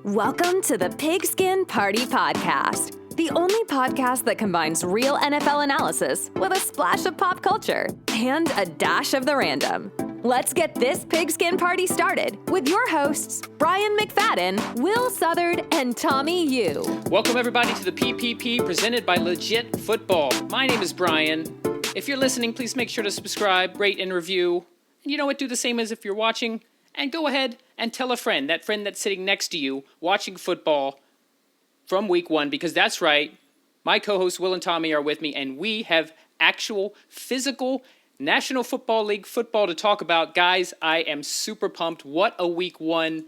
Welcome to the Pigskin Party Podcast, the only podcast that combines real NFL analysis with a splash of pop culture and a dash of the random. Let's get this Pigskin Party started with your hosts, Brian McFadden, Will Southard, and Tommy Yu. Welcome, everybody, to the PPP presented by Legit Football. My name is Brian. If you're listening, please make sure to subscribe, rate, and review. And you know what? Do the same as if you're watching. And go ahead and tell a friend, that friend that's sitting next to you, watching football from week one, because that's right, my co-hosts Will and Tommy are with me, and we have actual physical National Football League football to talk about. Guys, I am super pumped. What a week one.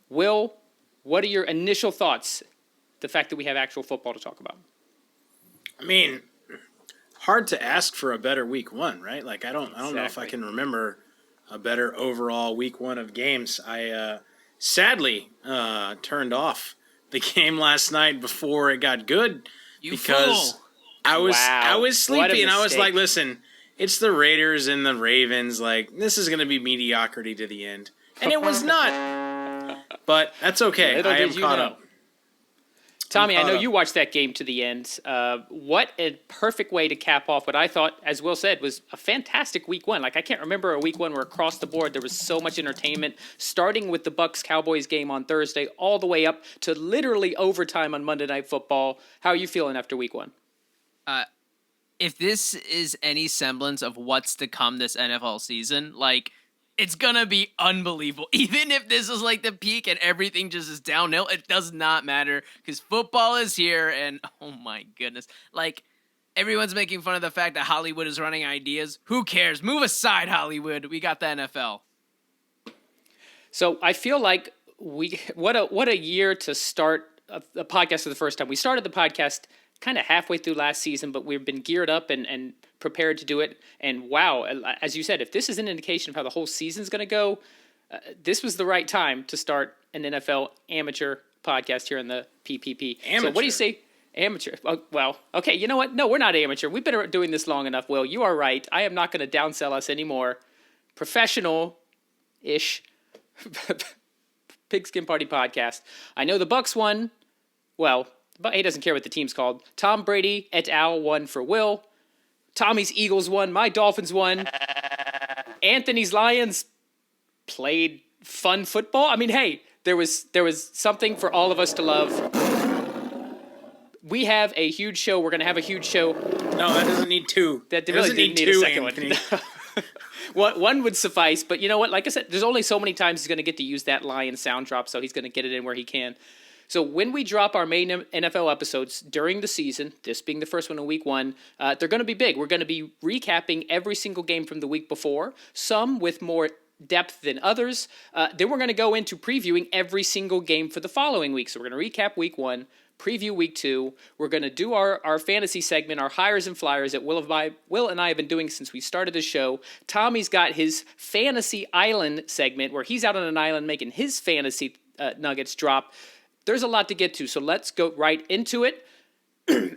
Will, what are your initial thoughts, the fact that we have actual football to talk about? I mean, hard to ask for a better week one, right? Like, I don't know if I can remember a better overall week one of games. I sadly turned off the game last night before it got good because I was sleepy and I was like, listen, it's the Raiders and the Ravens. Like, this is going to be mediocrity to the end. And it was not. But that's okay. I am caught up. Tommy, I know you watched that game to the end. What a perfect way to cap off what I thought, as Will said, was a fantastic week one. Like, I can't remember a week one where across the board there was so much entertainment, starting with the Bucs-Cowboys game on Thursday all the way up to literally overtime on Monday Night Football. How are you feeling after week one? If this is any semblance of what's to come this NFL season, like, it's gonna be unbelievable. Even if this is like the peak and everything just is downhill, it does not matter because football is here. And oh my goodness, like, everyone's making fun of the fact that Hollywood is running ideas. Who cares? Move aside, Hollywood. We got the NFL. So I feel like what a year to start a podcast for the first time. We started the podcast kind of halfway through last season, but we've been geared up and prepared to do it. And wow, as you said, if this is an indication of how the whole season's going to go, this was the right time to start an NFL amateur podcast here in the PPP. Amateur. So what do you say? Amateur. Well, okay, you know what? No, we're not amateur. We've been doing this long enough, Will. You are right. I am not going to downsell us anymore. Professional-ish Pigskin Party podcast. I know the Bucs won. Well, but he doesn't care what the team's called. Tom Brady et al. Won for Will. Tommy's Eagles won. My Dolphins won. Anthony's Lions played fun football. I mean, hey, there was something for all of us to love. We have a huge show. We're going to have a huge show. No, that doesn't need two. That really didn't need a second one. One would suffice, but you know what? Like I said, there's only so many times he's going to get to use that Lion sound drop, so he's going to get it in where he can. So when we drop our main NFL episodes during the season, this being the first one in week one, they're going to be big. We're going to be recapping every single game from the week before, some with more depth than others. Then we're going to go into previewing every single game for the following week. So we're going to recap week one, preview week two. We're going to do our fantasy segment, our Hires and Flyers that Will and I have been doing since we started the show. Tommy's got his Fantasy Island segment where he's out on an island making his fantasy nuggets drop. There's a lot to get to, so let's go right into it.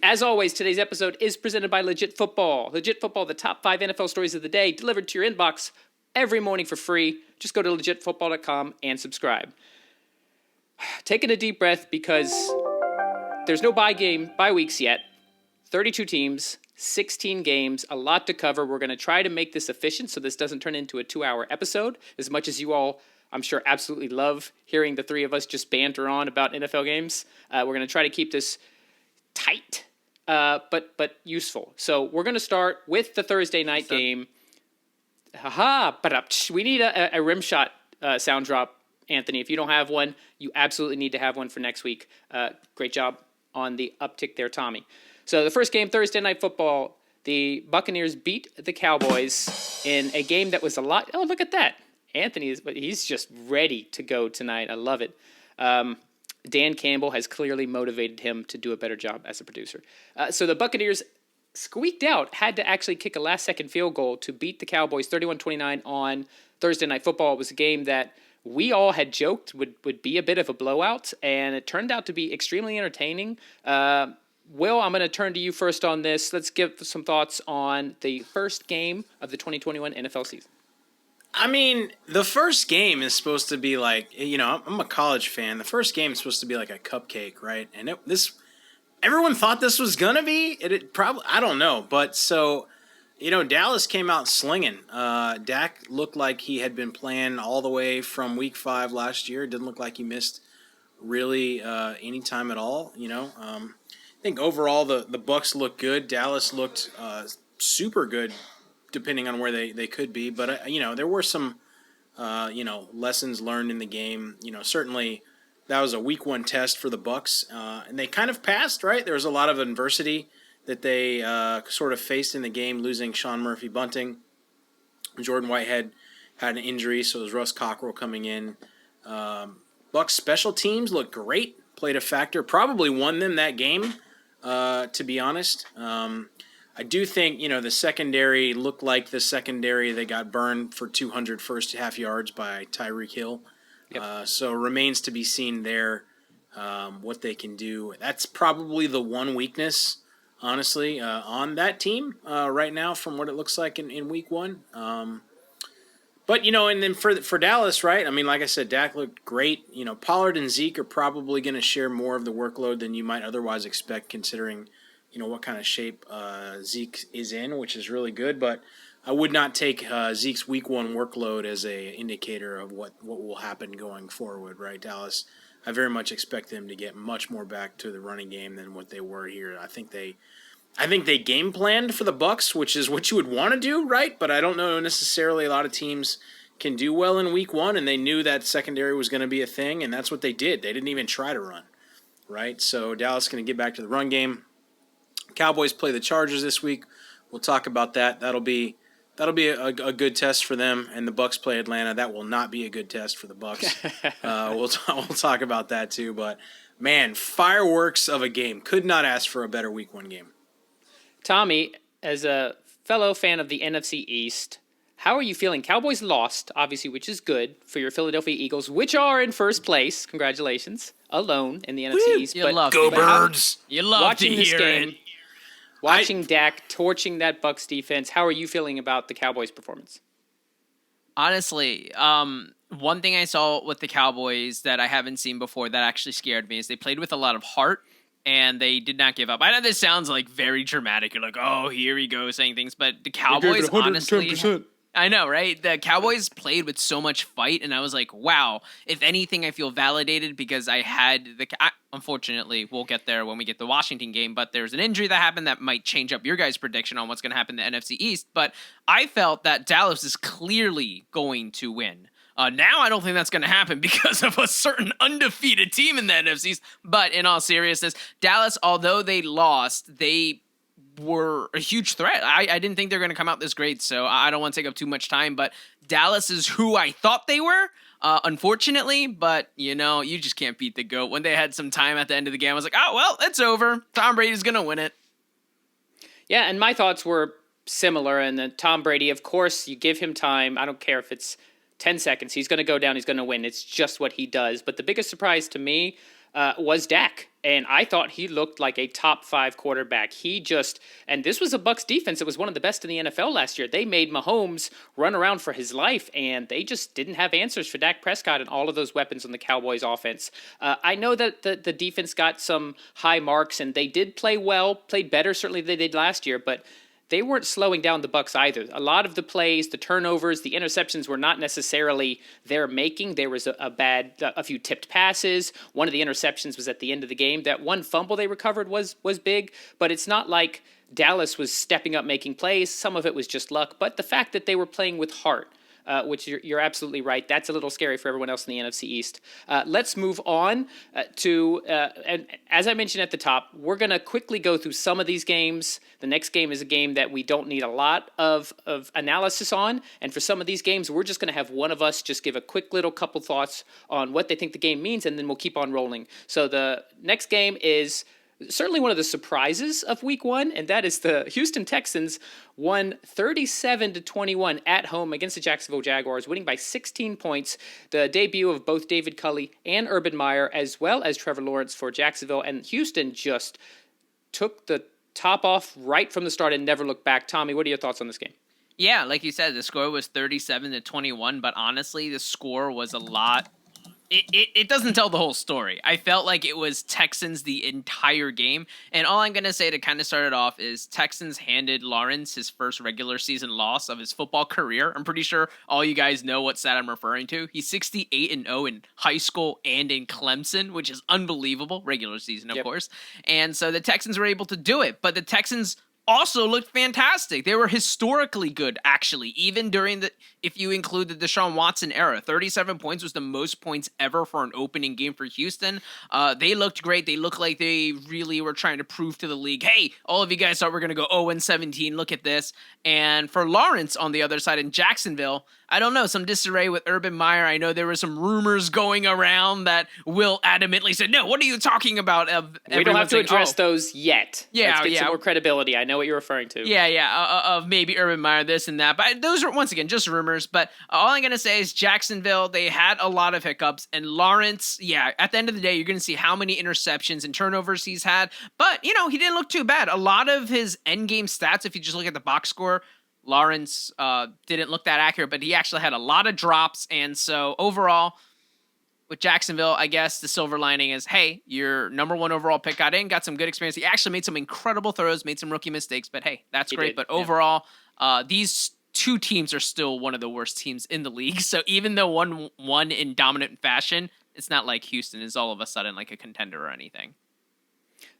As always, today's episode is presented by Legit Football. Legit Football, the top 5 NFL stories of the day, delivered to your inbox every morning for free. Just go to legitfootball.com and subscribe. Taking a deep breath because there's no bye weeks yet. 32 teams, 16 games, a lot to cover. We're going to try to make this efficient so this doesn't turn into a 2-hour episode, as much as you all, I'm sure, absolutely love hearing the three of us just banter on about NFL games. We're going to try to keep this tight, but useful. So we're going to start with the Thursday night game. We need a rim shot sound drop, Anthony. If you don't have one, you absolutely need to have one for next week. Great job on the uptick there, Tommy. So the first game, Thursday Night Football, the Buccaneers beat the Cowboys in a game that was a lot. Oh, look at that. Anthony he's just ready to go tonight. I love it. Dan Campbell has clearly motivated him to do a better job as a producer. So the Buccaneers squeaked out, had to actually kick a last-second field goal to beat the Cowboys 31-29 on Thursday Night Football. It was a game that we all had joked would be a bit of a blowout, and it turned out to be extremely entertaining. Will, I'm going to turn to you first on this. Let's give some thoughts on the first game of the 2021 NFL season. I mean, the first game is supposed to be like, I'm a college fan. The first game is supposed to be like a cupcake, right? And everyone thought this was gonna be. It probably, I don't know, but so, Dallas came out slinging. Dak looked like he had been playing all the way from Week 5 last year. It didn't look like he missed really any time at all. I think overall the Bucs looked good. Dallas looked super good, depending on where they could be. But, there were some, lessons learned in the game. Certainly that was a week 1 test for the Bucs, and they kind of passed, right? There was a lot of adversity that they sort of faced in the game, losing Sean Murphy-Bunting. Jordan Whitehead had an injury, so it was Russ Cockrell coming in. Bucs special teams looked great, played a factor, probably won them that game, to be honest. I do think, the secondary looked like the secondary that got burned for 200 first half yards by Tyreek Hill. Yep. So remains to be seen there what they can do. That's probably the one weakness, honestly, on that team right now from what it looks like in week 1. But, and then for Dallas, right, I mean, like I said, Dak looked great. Pollard and Zeke are probably going to share more of the workload than you might otherwise expect, considering what kind of shape Zeke is in, which is really good. But I would not take Zeke's week 1 workload as a indicator of what will happen going forward, right? Dallas, I very much expect them to get much more back to the running game than what they were here. I think they game planned for the Bucs, which is what you would want to do, right? But I don't know necessarily a lot of teams can do well in week 1, and they knew that secondary was going to be a thing, and that's what they did. They didn't even try to run, right? So Dallas is going to get back to the run game. Cowboys play the Chargers this week. We'll talk about that. That'll be a good test for them. And the Bucs play Atlanta. That will not be a good test for the Bucs. We'll talk about that too. But man, fireworks of a game. Could not ask for a better week 1 game. Tommy, as a fellow fan of the NFC East, how are you feeling? Cowboys lost, obviously, which is good for your Philadelphia Eagles, which are in first place. Congratulations, alone in the NFC East. Go Birds! You love watching to this hear game. it. Watching Dak torching that Bucs defense, how are you feeling about the Cowboys' performance? Honestly, one thing I saw with the Cowboys that I haven't seen before that actually scared me is they played with a lot of heart and they did not give up. I know this sounds like very dramatic. You're like, oh, here he goes saying things, but the Cowboys honestly... I know, right? The Cowboys played with so much fight, and I was like, wow. If anything, I feel validated because I had unfortunately, we'll get there when we get the Washington game, but there's an injury that happened that might change up your guys' prediction on what's going to happen in the NFC East. But I felt that Dallas is clearly going to win. Now I don't think that's going to happen because of a certain undefeated team in the NFC East. But in all seriousness, Dallas, although they lost, they were a huge threat. I didn't think they were going to come out this great, so I don't want to take up too much time, but Dallas is who I thought they were, unfortunately, but, you just can't beat the GOAT. When they had some time at the end of the game, I was like, oh, well, it's over. Tom Brady's going to win it. Yeah, and my thoughts were similar, and then Tom Brady, of course, you give him time. I don't care if it's 10 seconds. He's going to go down. He's going to win. It's just what he does. But the biggest surprise to me was Dak. And I thought he looked like a top 5 quarterback. And this was a Bucs defense that was one of the best in the NFL last year. They made Mahomes run around for his life, and they just didn't have answers for Dak Prescott and all of those weapons on the Cowboys offense. I know that the defense got some high marks, and they did play well, played better certainly than they did last year, but they weren't slowing down the Bucs either. A lot of the plays, the turnovers, the interceptions were not necessarily their making. There was a few tipped passes. One of the interceptions was at the end of the game. That one fumble they recovered was big, but it's not like Dallas was stepping up making plays. Some of it was just luck, but the fact that they were playing with heart, which you're absolutely right. That's a little scary for everyone else in the NFC East. Let's move on and as I mentioned at the top, we're going to quickly go through some of these games. The next game is a game that we don't need a lot of analysis on. And for some of these games, we're just going to have one of us just give a quick little couple thoughts on what they think the game means, and then we'll keep on rolling. So the next game is certainly one of the surprises of week 1, and that is the Houston Texans won 37-21 at home against the Jacksonville Jaguars, winning by 16 points. The debut of both David Culley and Urban Meyer, as well as Trevor Lawrence for Jacksonville, and Houston just took the top off right from the start and never looked back. Tommy, what are your thoughts on this game? Yeah, like you said, the score was 37-21, but honestly, the score was a lot. It doesn't tell the whole story. I felt like it was Texans the entire game. And all I'm going to say to kind of start it off is Texans handed Lawrence his first regular season loss of his football career. I'm pretty sure all you guys know what stat I'm referring to. He's 68-0 in high school and in Clemson, which is unbelievable. Regular season, of course. And so the Texans were able to do it. But the Texans also looked fantastic. They were historically good, actually, even during if you include the Deshaun Watson era. 37 points was the most points ever for an opening game for Houston. They looked great. They looked like they really were trying to prove to the league, hey, all of you guys thought we're going to go 0-17. Look at this. And for Lawrence on the other side in Jacksonville, I don't know, some disarray with Urban Meyer. I know there were some rumors going around that Will adamantly said, no, what are you talking about? We don't have to address those yet. Yeah, Let's get some more credibility. I know what you're referring to. Of maybe Urban Meyer, this and that. But those are, once again, just rumors. But all I'm going to say is Jacksonville, they had a lot of hiccups. And Lawrence, at the end of the day, you're going to see how many interceptions and turnovers he's had. But, he didn't look too bad. A lot of his endgame stats, if you just look at the box score, Lawrence didn't look that accurate, but he actually had a lot of drops. And so overall, with Jacksonville, I guess the silver lining is, hey, your number 1 overall pick got in, got some good experience. He actually made some incredible throws, made some rookie mistakes, but hey, that's great. But overall, these two teams are still one of the worst teams in the league. So even though one won in dominant fashion, it's not like Houston is all of a sudden like a contender or anything.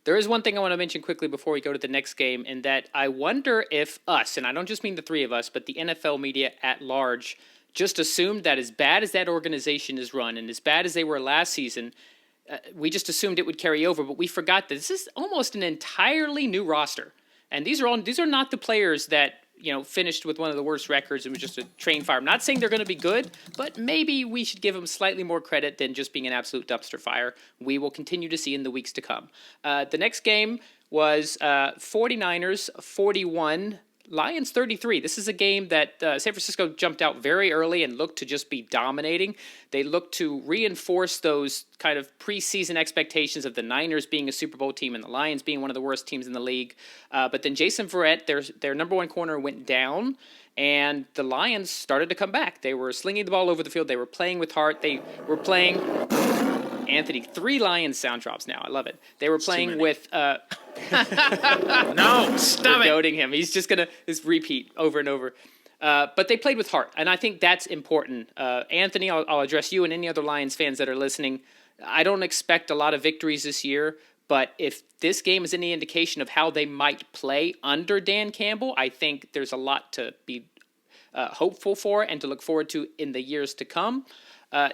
There is one thing I want to mention quickly before we go to the next game, and that I wonder if us, and I don't just mean the three of us, but the NFL media at large, just assumed that as bad as that organization is run and as bad as they were last season, we just assumed it would carry over, but we forgot that this is almost an entirely new roster. And these are not the players that finished with one of the worst records and was just a train fire. I'm not saying they're going to be good, but maybe we should give them slightly more credit than just being an absolute dumpster fire. We will continue to see in the weeks to come. The next game was 49ers 41, Lions 33. This is a game that San Francisco jumped out very early and looked to just be dominating. They looked to reinforce those kind of preseason expectations of the Niners being a Super Bowl team and the Lions being one of the worst teams in the league. But then Jason Verrett, their number 1 corner, went down, and the Lions started to come back. They were slinging the ball over the field. They were playing with heart. They were playing... Anthony, 3 Lions sound drops now. I love it. They were playing with... No, stop it. Goading him. He's just going to repeat over and over. But they played with heart, and I think that's important. Anthony, I'll address you and any other Lions fans that are listening. I don't expect a lot of victories this year, but if this game is any indication of how they might play under Dan Campbell, I think there's a lot to be hopeful for and to look forward to in the years to come.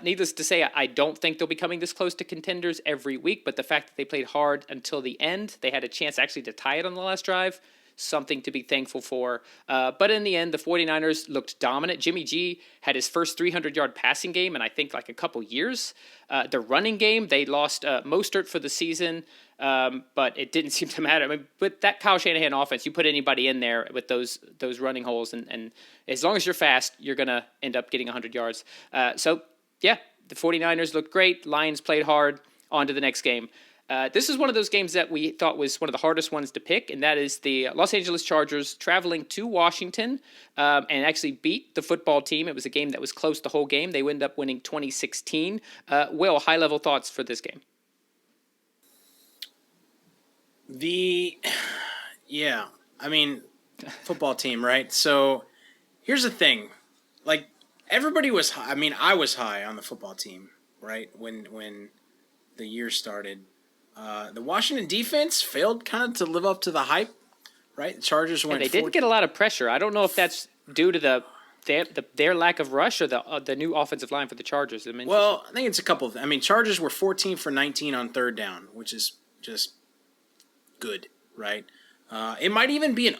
Needless to say, I don't think they'll be coming this close to contenders every week, but the fact that they played hard until the end, they had a chance actually to tie it on the last drive, something to be thankful for. But in the end, the 49ers looked dominant. Jimmy G had his first 300-yard passing game in, I think, like a couple years. The running game, they lost Mostert for the season, but it didn't seem to matter. I mean, with that Kyle Shanahan offense, you put anybody in there with those running holes, and as long as you're fast, you're going to end up getting 100 yards. Yeah, the 49ers looked great. Lions played hard. On to the next game. This is one of those games that we thought was one of the hardest ones to pick, and that is the Los Angeles Chargers traveling to Washington and actually beat the football team. It was a game that was close the whole game. They ended up winning 2016. Will, high-level thoughts for this game? Football team, right? So here's the thing. Everybody was high. I was high on the football team, right? When the year started. The Washington defense failed kind of to live up to the hype, right? The Chargers went. They didn't get a lot of pressure. I don't know if that's due to their lack of rush or the new offensive line for the Chargers. Well, I think it's a couple of. Chargers were 14 for 19 on third down, which is just good, right? It might even be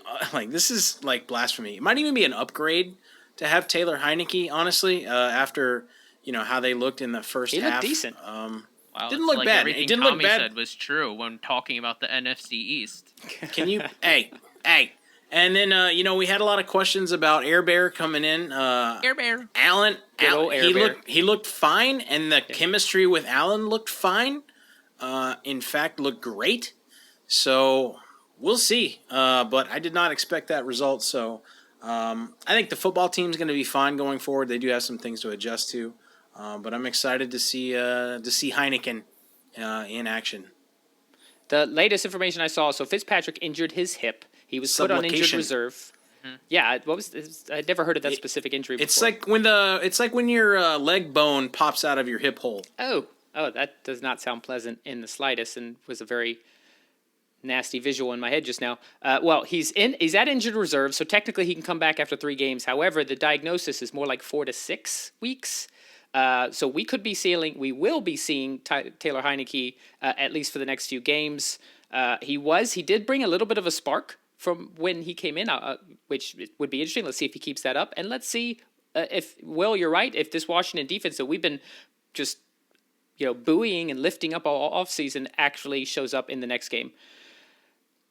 this is like blasphemy. It might even be an upgrade to have Taylor Heineke, honestly, after how they looked in the first half. He looked decent. Wow, didn't look bad. Everything It didn't Tommy look bad. said was true when talking about the NFC East. Can you? hey. And then we had a lot of questions about Air Bear coming in. Air Bear. Allen, Air Bear. he looked fine, and the chemistry with Allen looked fine. In fact, looked great. So we'll see. But I did not expect that result. So I think the football team's going to be fine going forward. They do have some things to adjust to, but I'm excited to see Heineken in action. The latest information I saw, so Fitzpatrick injured his hip. He was put on injured reserve. Mm-hmm. Yeah, I'd never heard of that specific injury before. It's like when your leg bone pops out of your hip hole. Oh, that does not sound pleasant in the slightest, and was a very nasty visual in my head just now. Well, he's at injured reserve, so technically he can come back after 3 games. However, the diagnosis is more like 4 to 6 weeks. So we will be seeing Taylor Heineke at least for the next few games. He did bring a little bit of a spark from when he came in, which would be interesting. Let's see if he keeps that up, and let's see if Will, you're right. If this Washington defense that we've been just buoying and lifting up all offseason actually shows up in the next game.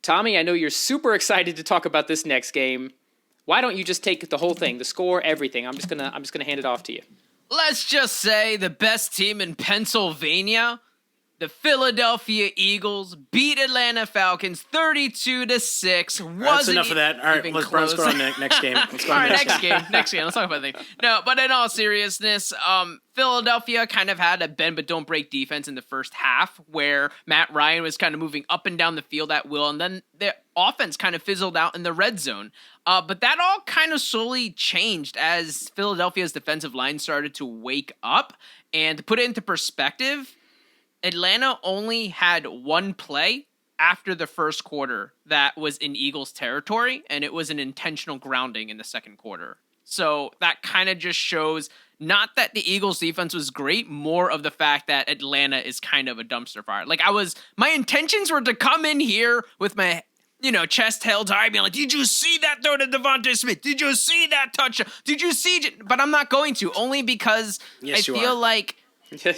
Tommy, I know you're super excited to talk about this next game. Why don't you just take the whole thing, the score, everything? I'm just gonna hand it off to you. Let's just say the best team in Pennsylvania, the Philadelphia Eagles, beat Atlanta Falcons 32-6. That's enough of that. All right, let's go on the next game. Let's go on next game. Let's talk about that. No, but in all seriousness, Philadelphia kind of had a bend but don't break defense in the first half, where Matt Ryan was kind of moving up and down the field at will, and then the offense kind of fizzled out in the red zone. But that all kind of slowly changed as Philadelphia's defensive line started to wake up. And to put it into perspective, Atlanta only had 1 play after the first quarter that was in Eagles territory, and it was an intentional grounding in the second quarter. So that kind of just shows not that the Eagles defense was great, more of the fact that Atlanta is kind of a dumpster fire. Like my intentions were to come in here with my chest held high, being like, did you see that throw to Devontae Smith? Did you see that touch? Did you see? But I'm not going to, only because I feel like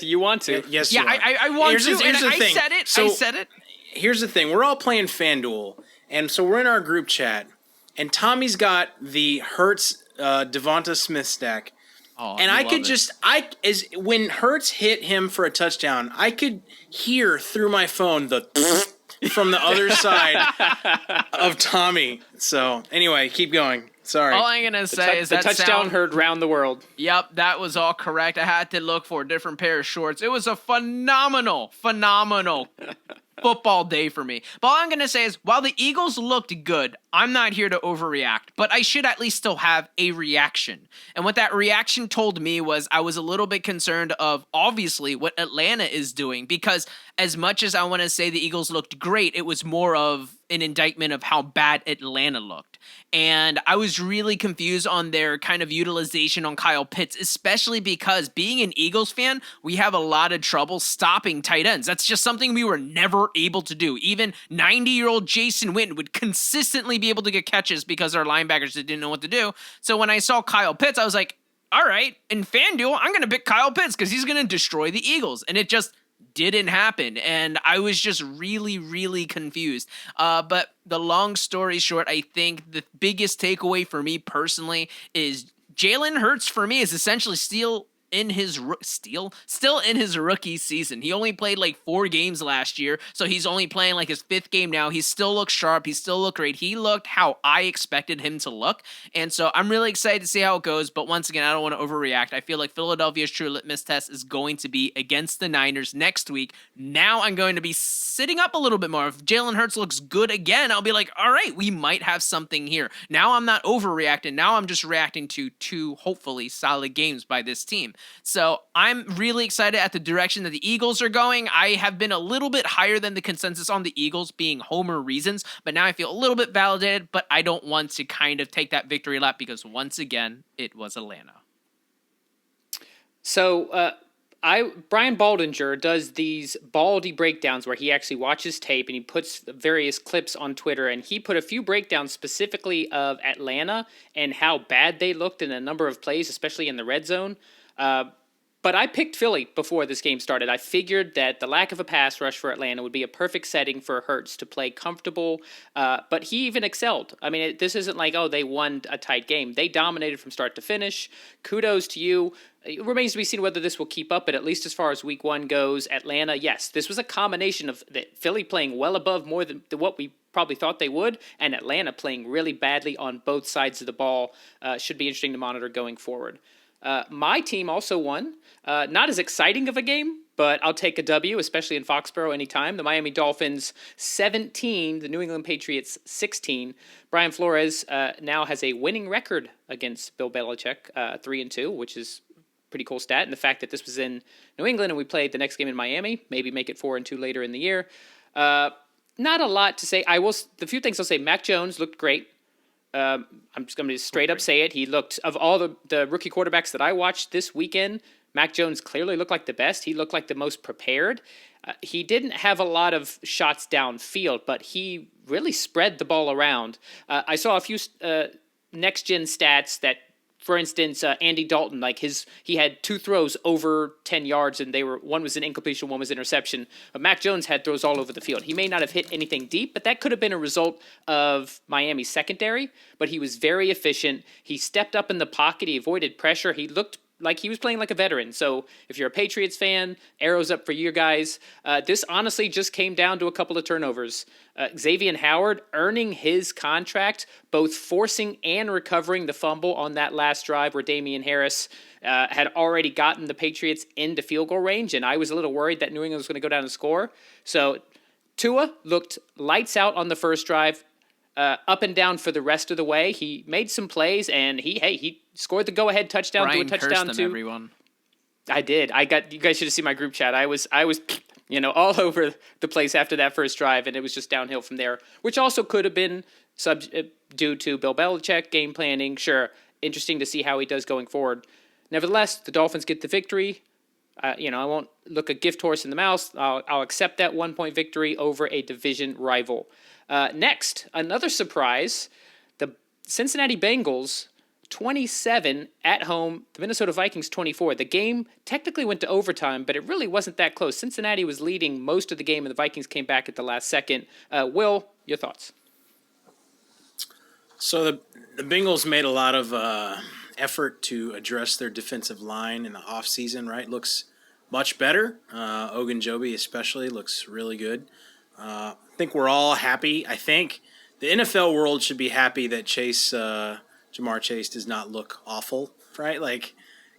you want to. Yes, yeah, I want to. Here's the thing. I said it. Here's the thing. We're all playing Fanduel, and so we're in our group chat, and Tommy's got the Hurts Devonta Smith stack. Oh, and I could when Hurts hit him for a touchdown, I could hear through my phone the from the other side of Tommy. So anyway, keep going. Sorry. All I'm gonna say is the that touchdown heard round the world. Yep, that was all correct. I had to look for a different pair of shorts. It was a phenomenal football day for me. But all I'm going to say is, while the Eagles looked good, I'm not here to overreact, but I should at least still have a reaction. And what that reaction told me was I was a little bit concerned of, obviously, what Atlanta is doing, because as much as I want to say the Eagles looked great, it was more of an indictment of how bad Atlanta looked. And I was really confused on their kind of utilization on Kyle Pitts, especially because being an Eagles fan, we have a lot of trouble stopping tight ends. That's just something we were never able to do. Even 90-year-old Jason Witten would consistently be able to get catches because our linebackers didn't know what to do. So when I saw Kyle Pitts, I was like, all right, in FanDuel, I'm going to pick Kyle Pitts because he's going to destroy the Eagles. And it just didn't happen, and I was just really, really confused. But the long story short, I think the biggest takeaway for me personally is Jalen Hurts for me is essentially still in his rookie season. He only played like 4 games last year, so he's only playing like his 5th game now. He still looks sharp. He still looked great. He looked how I expected him to look, and so I'm really excited to see how it goes. But once again, I don't want to overreact. I feel like Philadelphia's true litmus test is going to be against the Niners next week. Now I'm going to be sitting up a little bit more. If Jalen Hurts looks good again, I'll be like, all right, we might have something here. Now I'm not overreacting. Now I'm just reacting to 2 hopefully solid games by this team. So I'm really excited at the direction that the Eagles are going. I have been a little bit higher than the consensus on the Eagles being homer reasons, but now I feel a little bit validated, but I don't want to kind of take that victory lap because once again, it was Atlanta. So Brian Baldinger does these Baldy breakdowns where he actually watches tape and he puts various clips on Twitter, and he put a few breakdowns specifically of Atlanta and how bad they looked in a number of plays, especially in the red zone. But I picked Philly before this game started. I figured that the lack of a pass rush for Atlanta would be a perfect setting for Hurts to play comfortable, but he even excelled. I mean, this isn't like, they won a tight game. They dominated from start to finish. Kudos to you. It remains to be seen whether this will keep up, but at least as far as week 1 goes, Atlanta, yes, this was a combination of Philly playing well above more than what we probably thought they would, and Atlanta playing really badly on both sides of the ball. Should be interesting to monitor going forward. My team also won. Not as exciting of a game, but I'll take a W, especially in Foxborough anytime. The Miami Dolphins 17, the New England Patriots 16. Brian Flores now has a winning record against Bill Belichick, 3-2, which is pretty cool stat. And the fact that this was in New England and we played the next game in Miami, maybe make it 4-2 later in the year. Not a lot to say. The few things I'll say, Mac Jones looked great. I'm just going to straight up say it. He looked, of all the rookie quarterbacks that I watched this weekend, Mac Jones clearly looked like the best. He looked like the most prepared. He didn't have a lot of shots downfield, but he really spread the ball around. I saw a few next-gen stats that, for instance, Andy Dalton, he had 2 throws over 10 yards, and one was an incompletion, one was interception. But Mac Jones had throws all over the field. He may not have hit anything deep, but that could have been a result of Miami's secondary. But he was very efficient. He stepped up in the pocket. He avoided pressure. He looked like he was playing like a veteran. So if you're a Patriots fan, arrows up for you guys. This honestly just came down to a couple of turnovers. Xavier Howard earning his contract, both forcing and recovering the fumble on that last drive where Damian Harris had already gotten the Patriots into field goal range, and I was a little worried that New England was going to go down and score. So Tua looked lights out on the first drive, up and down for the rest of the way. He made some plays, and he scored the go-ahead touchdown to a touchdown cursed to everyone. I did. You guys should have seen my group chat. I was all over the place after that first drive, and it was just downhill from there, which also could have been due to Bill Belichick game planning. Sure, interesting to see how he does going forward. Nevertheless, the Dolphins get the victory. I won't look a gift horse in the mouth. I'll accept that 1-point victory over a division rival. Next, another surprise, the Cincinnati Bengals 27 at home, the Minnesota Vikings 24. The game technically went to overtime, but it really wasn't that close. Cincinnati was leading most of the game, and the Vikings came back at the last second. Will, your thoughts? So the Bengals made a lot of effort to address their defensive line in the offseason, right? Looks much better. Ogunjobi especially looks really good. I think we're all happy. I think the NFL world should be happy that Jamar Chase does not look awful, right?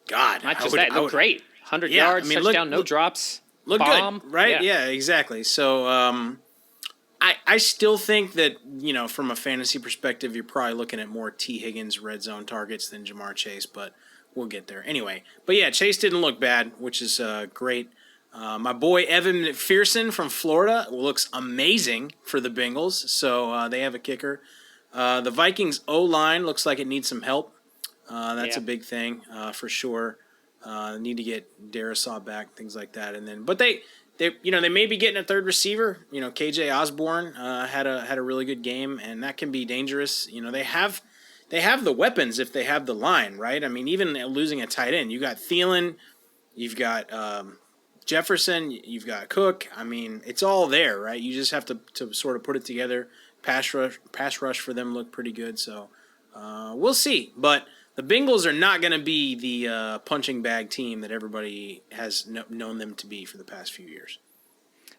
God. Not just that, looked great. 100 yards, touchdown, no drops. Look bomb. Good, right? Yeah, exactly. So I still think that, from a fantasy perspective, you're probably looking at more T. Higgins red zone targets than Jamar Chase, but we'll get there. Anyway, but yeah, Chase didn't look bad, which is great. My boy Evan McPherson from Florida looks amazing for the Bengals, so they have a kicker. The Vikings O-line looks like it needs some help. That's a big thing for sure. Need to get Darisaw back, things like that, but they may be getting a third receiver. KJ Osborne had a really good game, and that can be dangerous. They have the weapons if they have the line, right? I mean, even losing a tight end, you got Thielen, you've got Jefferson, you've got Cook. I mean, it's all there, right? You just have to sort of put it together. Pass rush for them looked pretty good, so we'll see. But the Bengals are not going to be the punching bag team that everybody has known them to be for the past few years.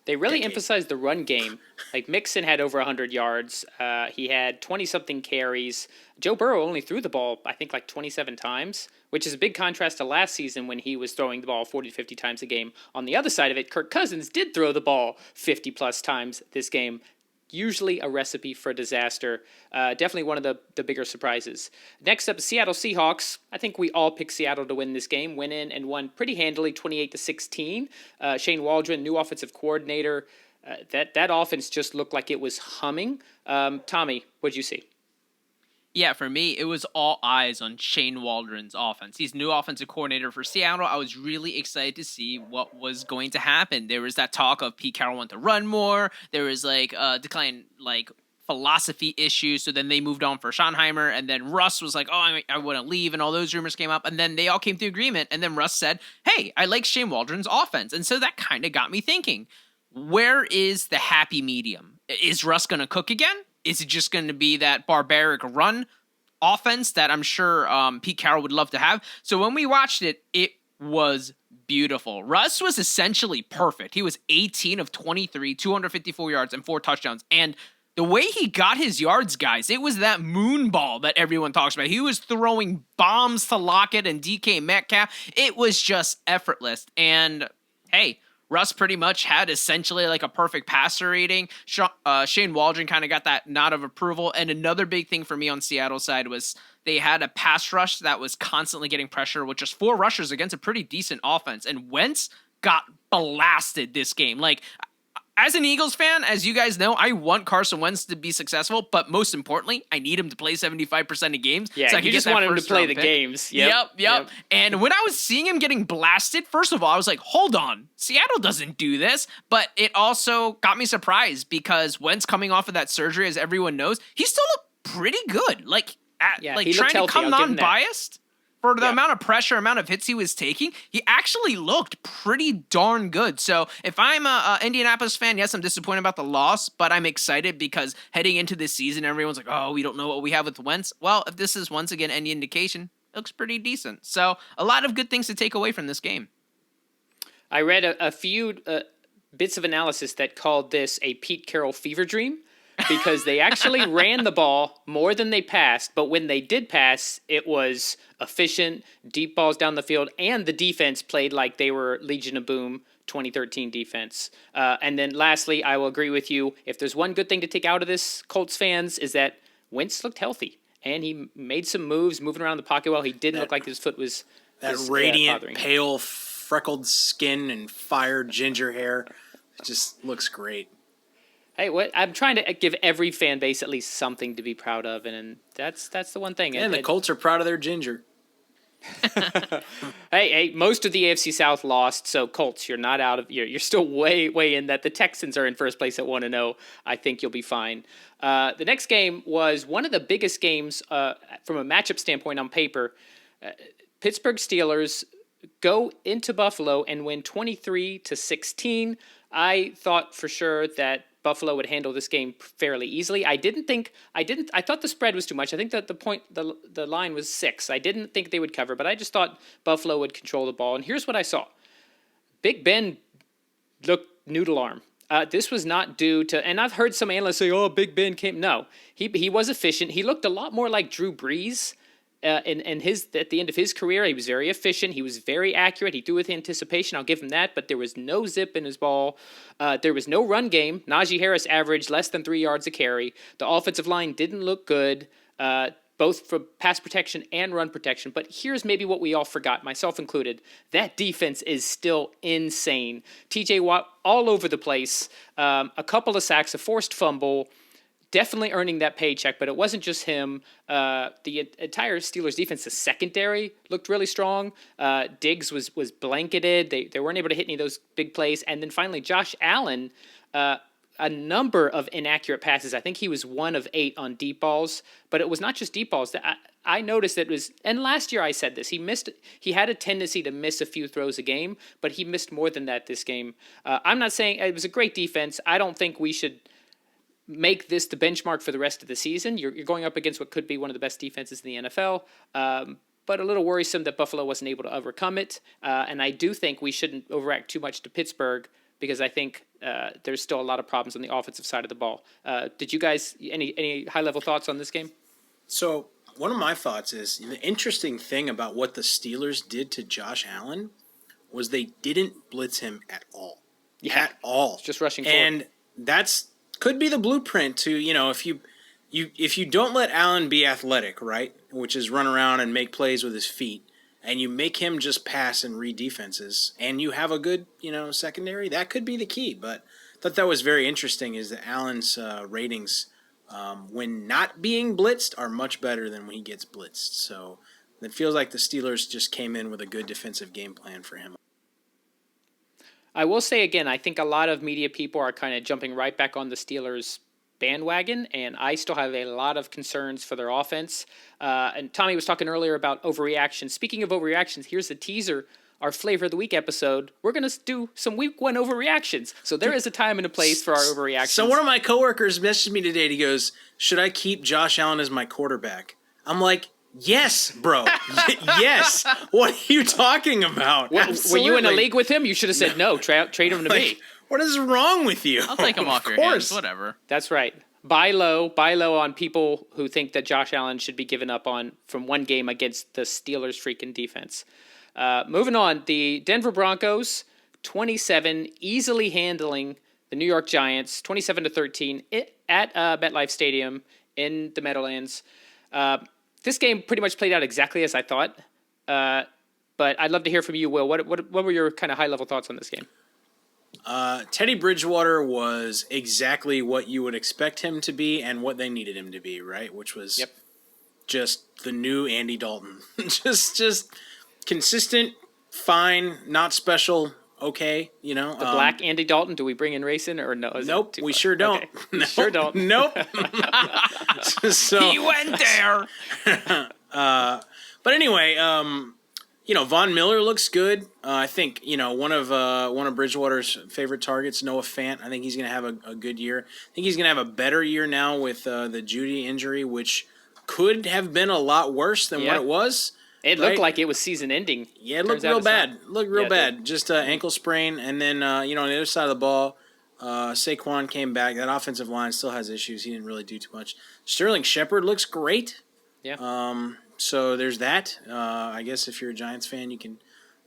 They really emphasized the run game. Mixon had over 100 yards. He had 20-something carries. Joe Burrow only threw the ball, I think, 27 times, which is a big contrast to last season when he was throwing the ball 40 to 50 times a game. On the other side of it, Kirk Cousins did throw the ball 50-plus times this game. Usually a recipe for disaster. Definitely one of the bigger surprises. Next up, Seattle Seahawks. I think we all picked Seattle to win this game. Went in and won pretty handily, 28-16. Shane Waldron, new offensive coordinator. That offense just looked like it was humming. Tommy, what'd you see? Yeah, for me, it was all eyes on Shane Waldron's offense. He's new offensive coordinator for Seattle. I was really excited to see what was going to happen. There was that talk of Pete Carroll wanted to run more. There was decline philosophy issues. So then they moved on for Schottenheimer, and then Russ was like, "Oh, I want to leave," and all those rumors came up. And then they all came to agreement. And then Russ said, "Hey, I like Shane Waldron's offense," and so that kind of got me thinking: where is the happy medium? Is Russ going to cook again? Is it just going to be that barbaric run offense that I'm sure Pete Carroll would love to have? So when we watched it, it was beautiful. Russ was essentially perfect. He was 18 of 23, 254 yards, and 4 touchdowns. And the way he got his yards, guys, it was that moon ball that everyone talks about. He was throwing bombs to Lockett and DK Metcalf. It was just effortless. And hey, Russ pretty much had essentially like a perfect passer rating. Shane Waldron kind of got that nod of approval. And another big thing for me on Seattle's side was they had a pass rush that was constantly getting pressure with just 4 rushers against a pretty decent offense. And Wentz got blasted this game. Like, as an Eagles fan, as you guys know, I want Carson Wentz to be successful, but most importantly, I need him to play 75% of games. Yeah, so I you just want him to play the games. Yep. And when I was seeing him getting blasted, first of all, I was like, hold on, Seattle doesn't do this. But it also got me surprised because Wentz coming off of that surgery, as everyone knows, he still looked pretty good. Like he trying to come non-biased. For the amount of pressure, amount of hits he was taking, he actually looked pretty darn good. So if I'm a Indianapolis fan, yes, I'm disappointed about the loss, but I'm excited because heading into this season, everyone's like, oh, we don't know what we have with Wentz. Well, if this is once again any indication, it looks pretty decent. So a lot of good things to take away from this game. I read a few bits of analysis that called this a Pete Carroll fever dream. Because they actually ran the ball more than they passed, but when they did pass, it was efficient, deep balls down the field, and the defense played like they were Legion of Boom 2013 defense. And then lastly, I will agree with you, if there's one good thing to take out of this, Colts fans, is that Wentz looked healthy, and he made some moves, moving around the pocket well. He didn't look like his foot was radiant, pale, freckled skin and fire ginger hair. It just looks great. Hey, I'm trying to give every fan base at least something to be proud of, and that's the one thing. And the Colts are proud of their ginger. Hey, most of the AFC South lost, so Colts, you're not out of you're still way in that. The Texans are in first place at 1-0. I think you'll be fine. The next game was one of the biggest games from a matchup standpoint on paper. Pittsburgh Steelers go into Buffalo and win 23-16. I thought for sure that Buffalo would handle this game fairly easily. I thought the spread was too much. I think that the line was 6. I didn't think they would cover, but I just thought Buffalo would control the ball. And here's what I saw. Big Ben looked noodle arm. This was not due to, and I've heard some analysts say, oh, Big Ben came. No, he was efficient. He looked a lot more like Drew Brees. At the end of his career, he was very efficient. He was very accurate. He threw with anticipation. I'll give him that. But there was no zip in his ball. There was no run game. Najee Harris averaged less than 3 yards a carry. The offensive line didn't look good, both for pass protection and run protection. But here's maybe what we all forgot, myself included. That defense is still insane. TJ Watt all over the place. A couple of sacks, a forced fumble. Definitely earning that paycheck, but it wasn't just him. The entire Steelers defense, the secondary, looked really strong. Diggs was blanketed. They weren't able to hit any of those big plays. And then finally, Josh Allen, a number of inaccurate passes. I think he was 1 of 8 on deep balls, but it was not just deep balls. I noticed that it was, and last year I said this, he had a tendency to miss a few throws a game, but he missed more than that this game. I'm not saying it was a great defense. I don't think we should make this the benchmark for the rest of the season. You're going up against what could be one of the best defenses in the NFL, but a little worrisome that Buffalo wasn't able to overcome it. And I do think we shouldn't overact too much to Pittsburgh because I think there's still a lot of problems on the offensive side of the ball. Did you guys, any high-level thoughts on this game? So one of my thoughts is the interesting thing about what the Steelers did to Josh Allen was they didn't blitz him at all. Yeah. At all. It's just rushing forward. And that's could be the blueprint to, if you don't let Allen be athletic, right, which is run around and make plays with his feet, and you make him just pass and read defenses, and you have a good, secondary, that could be the key. But I thought that was very interesting is that Allen's ratings, when not being blitzed, are much better than when he gets blitzed. So it feels like the Steelers just came in with a good defensive game plan for him. I will say again, I think a lot of media people are kind of jumping right back on the Steelers bandwagon, and I still have a lot of concerns for their offense. And Tommy was talking earlier about overreaction. Speaking of overreactions, here's the teaser, our Flavor of the Week episode. We're going to do some Week 1 overreactions. So there is a time and a place for our overreactions. So one of my coworkers messaged me today, and he goes, should I keep Josh Allen as my quarterback? I'm like, yes, bro. Yes. What are you talking about? Were you in a league with him? You should have said no. Trade him to me. What is wrong with you? I'll take him off your hands. Whatever. That's right. Buy low on people who think that Josh Allen should be given up on from one game against the Steelers' freaking defense. Moving on, the Denver Broncos, 27, easily handling the New York Giants, 27-13 at MetLife Stadium in the Meadowlands. This game pretty much played out exactly as I thought. But I'd love to hear from you, Will. What were your kind of high-level thoughts on this game? Teddy Bridgewater was exactly what you would expect him to be and what they needed him to be, right? Which was just the new Andy Dalton. just consistent, fine, not special, okay, you know. The black Andy Dalton, do we bring in racing or no? Nope, we sure don't. Okay. We sure don't. Nope. So, he went there. But anyway, Von Miller looks good. I think, one of Bridgewater's favorite targets, Noah Fant. I think he's going to have a good year. I think he's going to have a better year now with the Judy injury, which could have been a lot worse than what it was. It looked like it was season ending. Yeah, it looked real bad. Looked real bad. Just ankle sprain. And then, on the other side of the ball, Saquon came back. That offensive line still has issues. He didn't really do too much. Sterling Shepard looks great. Yeah. So there's that. I guess if you're a Giants fan, you can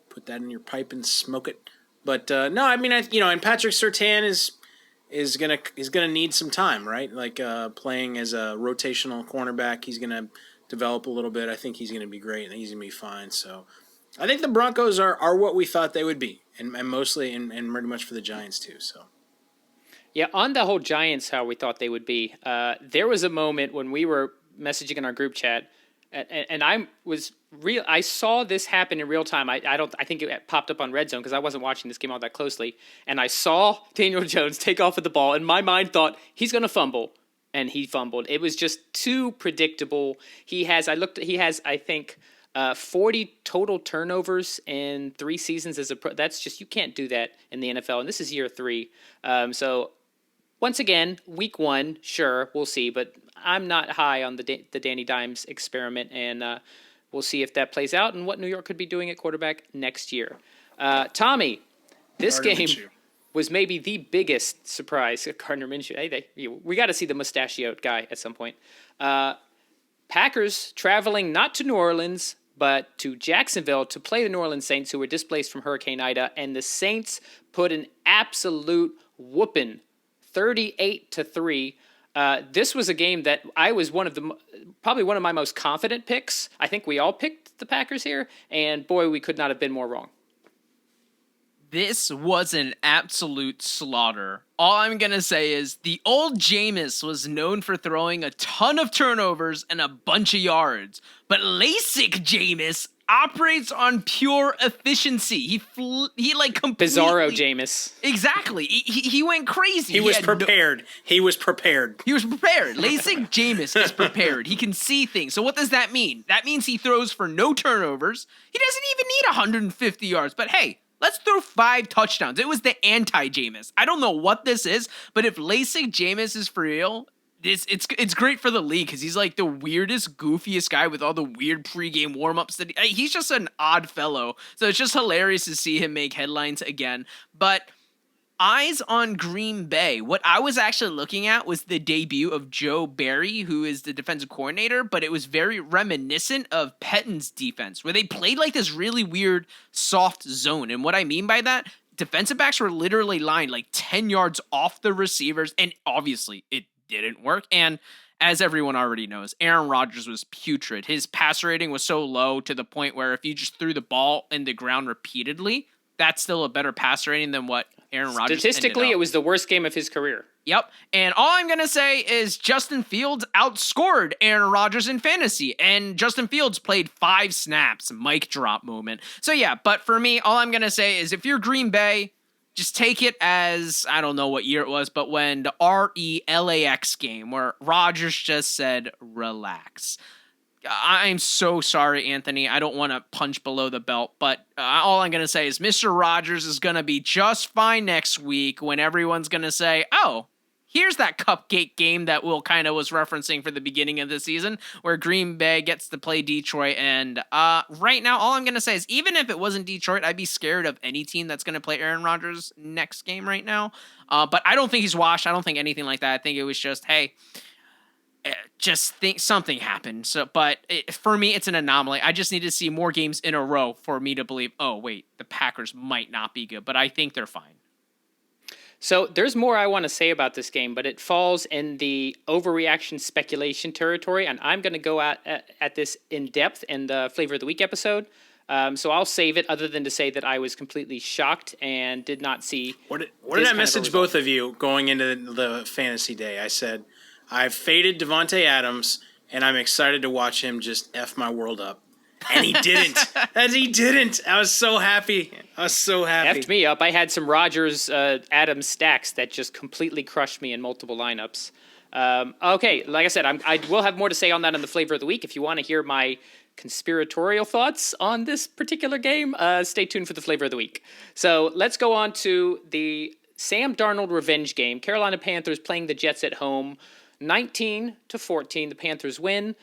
put that in your pipe and smoke it. But no, I mean, and Patrick Surtain is gonna need some time, right? Like playing as a rotational cornerback, he's gonna develop a little bit. I think he's gonna be great. I think he's gonna be fine. So I think the Broncos are what we thought they would be, and mostly and pretty much for the Giants too. So. Yeah, on the whole Giants, how we thought they would be. There was a moment when we were messaging in our group chat. And I saw this happen in real time. I think it popped up on Red Zone because I wasn't watching this game all that closely. And I saw Daniel Jones take off with the ball, and my mind thought he's going to fumble, and he fumbled. It was just too predictable. He has, I think, 40 total turnovers in 3 seasons as a pro. That's just, you can't do that in the NFL. And this is year 3. So once again, week 1, sure, we'll see, but I'm not high on the Danny Dimes experiment, and we'll see if that plays out and what New York could be doing at quarterback next year. Tommy, this game was maybe the biggest surprise. Gardner Minshew. Hey, we got to see the mustachioed guy at some point. Packers traveling not to New Orleans, but to Jacksonville to play the New Orleans Saints, who were displaced from Hurricane Ida, and the Saints put an absolute whooping, 38-3. This was a game that I was probably one of my most confident picks. I think we all picked the Packers here, and boy, we could not have been more wrong. This was an absolute slaughter. All I'm going to say is the old Jameis was known for throwing a ton of turnovers and a bunch of yards, but LASIK Jameis operates on pure efficiency. He completely... Bizarro Jameis. Exactly. He went crazy. He was prepared. He was prepared. LASIK Jameis is prepared. He can see things. So what does that mean? That means he throws for no turnovers. He doesn't even need 150 yards. But hey, let's throw 5 touchdowns. It was the anti-Jameis. I don't know what this is, but if LASIK Jameis is for real... It's great for the league because he's like the weirdest, goofiest guy with all the weird pregame warm-ups. He's just an odd fellow. So it's just hilarious to see him make headlines again. But eyes on Green Bay. What I was actually looking at was the debut of Joe Barry, who is the defensive coordinator, but it was very reminiscent of Pettin's defense, where they played like this really weird soft zone. And what I mean by that, defensive backs were literally lined like 10 yards off the receivers, and obviously it didn't work. And as everyone already knows, Aaron Rodgers was putrid. His passer rating was so low to the point where if you just threw the ball in the ground repeatedly, that's still a better passer rating than what Aaron Rodgers Statistically, it was the worst game of his career. Yep. And all I'm going to say is Justin Fields outscored Aaron Rodgers in fantasy, and Justin Fields played 5 snaps, mic drop moment. So yeah, but for me, all I'm going to say is if you're Green Bay, just take it as, I don't know what year it was, but when the RELAX game where Rodgers just said, relax. I'm so sorry, Anthony. I don't want to punch below the belt, but all I'm going to say is Mr. Rodgers is going to be just fine next week when everyone's going to say, oh, here's that cupcake game that Will kind of was referencing for the beginning of the season, where Green Bay gets to play Detroit. And right now, all I'm going to say is, even if it wasn't Detroit, I'd be scared of any team that's going to play Aaron Rodgers next game right now. But I don't think he's washed. I don't think anything like that. I think it was just, hey, just think something happened. So, but for me, it's an anomaly. I just need to see more games in a row for me to believe, oh, wait, the Packers might not be good, but I think they're fine. So there's more I want to say about this game, but it falls in the overreaction speculation territory, and I'm going to go at this in depth in the Flavor of the Week episode. So I'll save it, other than to say that I was completely shocked and did not see. What did I message both of you going into the fantasy day? I said, I've faded Devontae Adams, and I'm excited to watch him just F my world up. And he didn't. He didn't. I was so happy. Effed me up. I had some Rodgers Adams stacks that just completely crushed me in multiple lineups. Okay, like I said, I will have more to say on that in the Flavor of the Week. If you want to hear my conspiratorial thoughts on this particular game, stay tuned for the Flavor of the Week. So let's go on to the Sam Darnold revenge game. Carolina Panthers playing the Jets at home. 19-14, the Panthers win.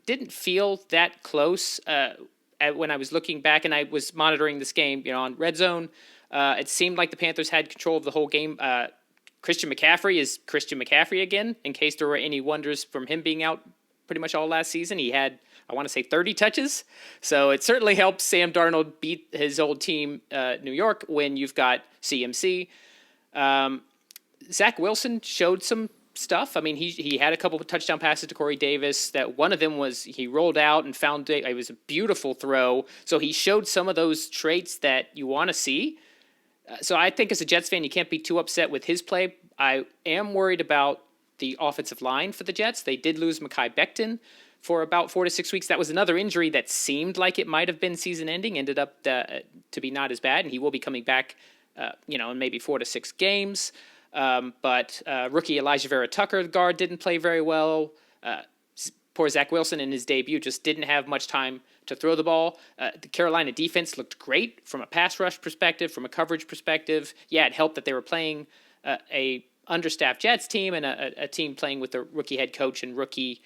Didn't feel that close when I was looking back, and I was monitoring this game, on Red Zone. It seemed like the Panthers had control of the whole game. Christian McCaffrey is Christian McCaffrey again, in case there were any wonders from him being out pretty much all last season. He had, I want to say, 30 touches. So it certainly helps Sam Darnold beat his old team, New York, when you've got CMC. Zach Wilson showed some stuff. I mean, he had a couple of touchdown passes to Corey Davis. That one of them was he rolled out and found it. It was a beautiful throw. So he showed some of those traits that you want to see. So I think as a Jets fan, you can't be too upset with his play. I am worried about the offensive line for the Jets. They did lose Mekhi Becton for about 4 to 6 weeks. That was another injury that seemed like it might have been season ending, ended up to be not as bad, and he will be coming back, in maybe 4 to 6 games. But rookie Elijah Vera Tucker, the guard, didn't play very well. Poor Zach Wilson in his debut just didn't have much time to throw the ball. The Carolina defense looked great from a pass rush perspective, from a coverage perspective. Yeah, it helped that they were playing a understaffed Jets team and a team playing with a rookie head coach and rookie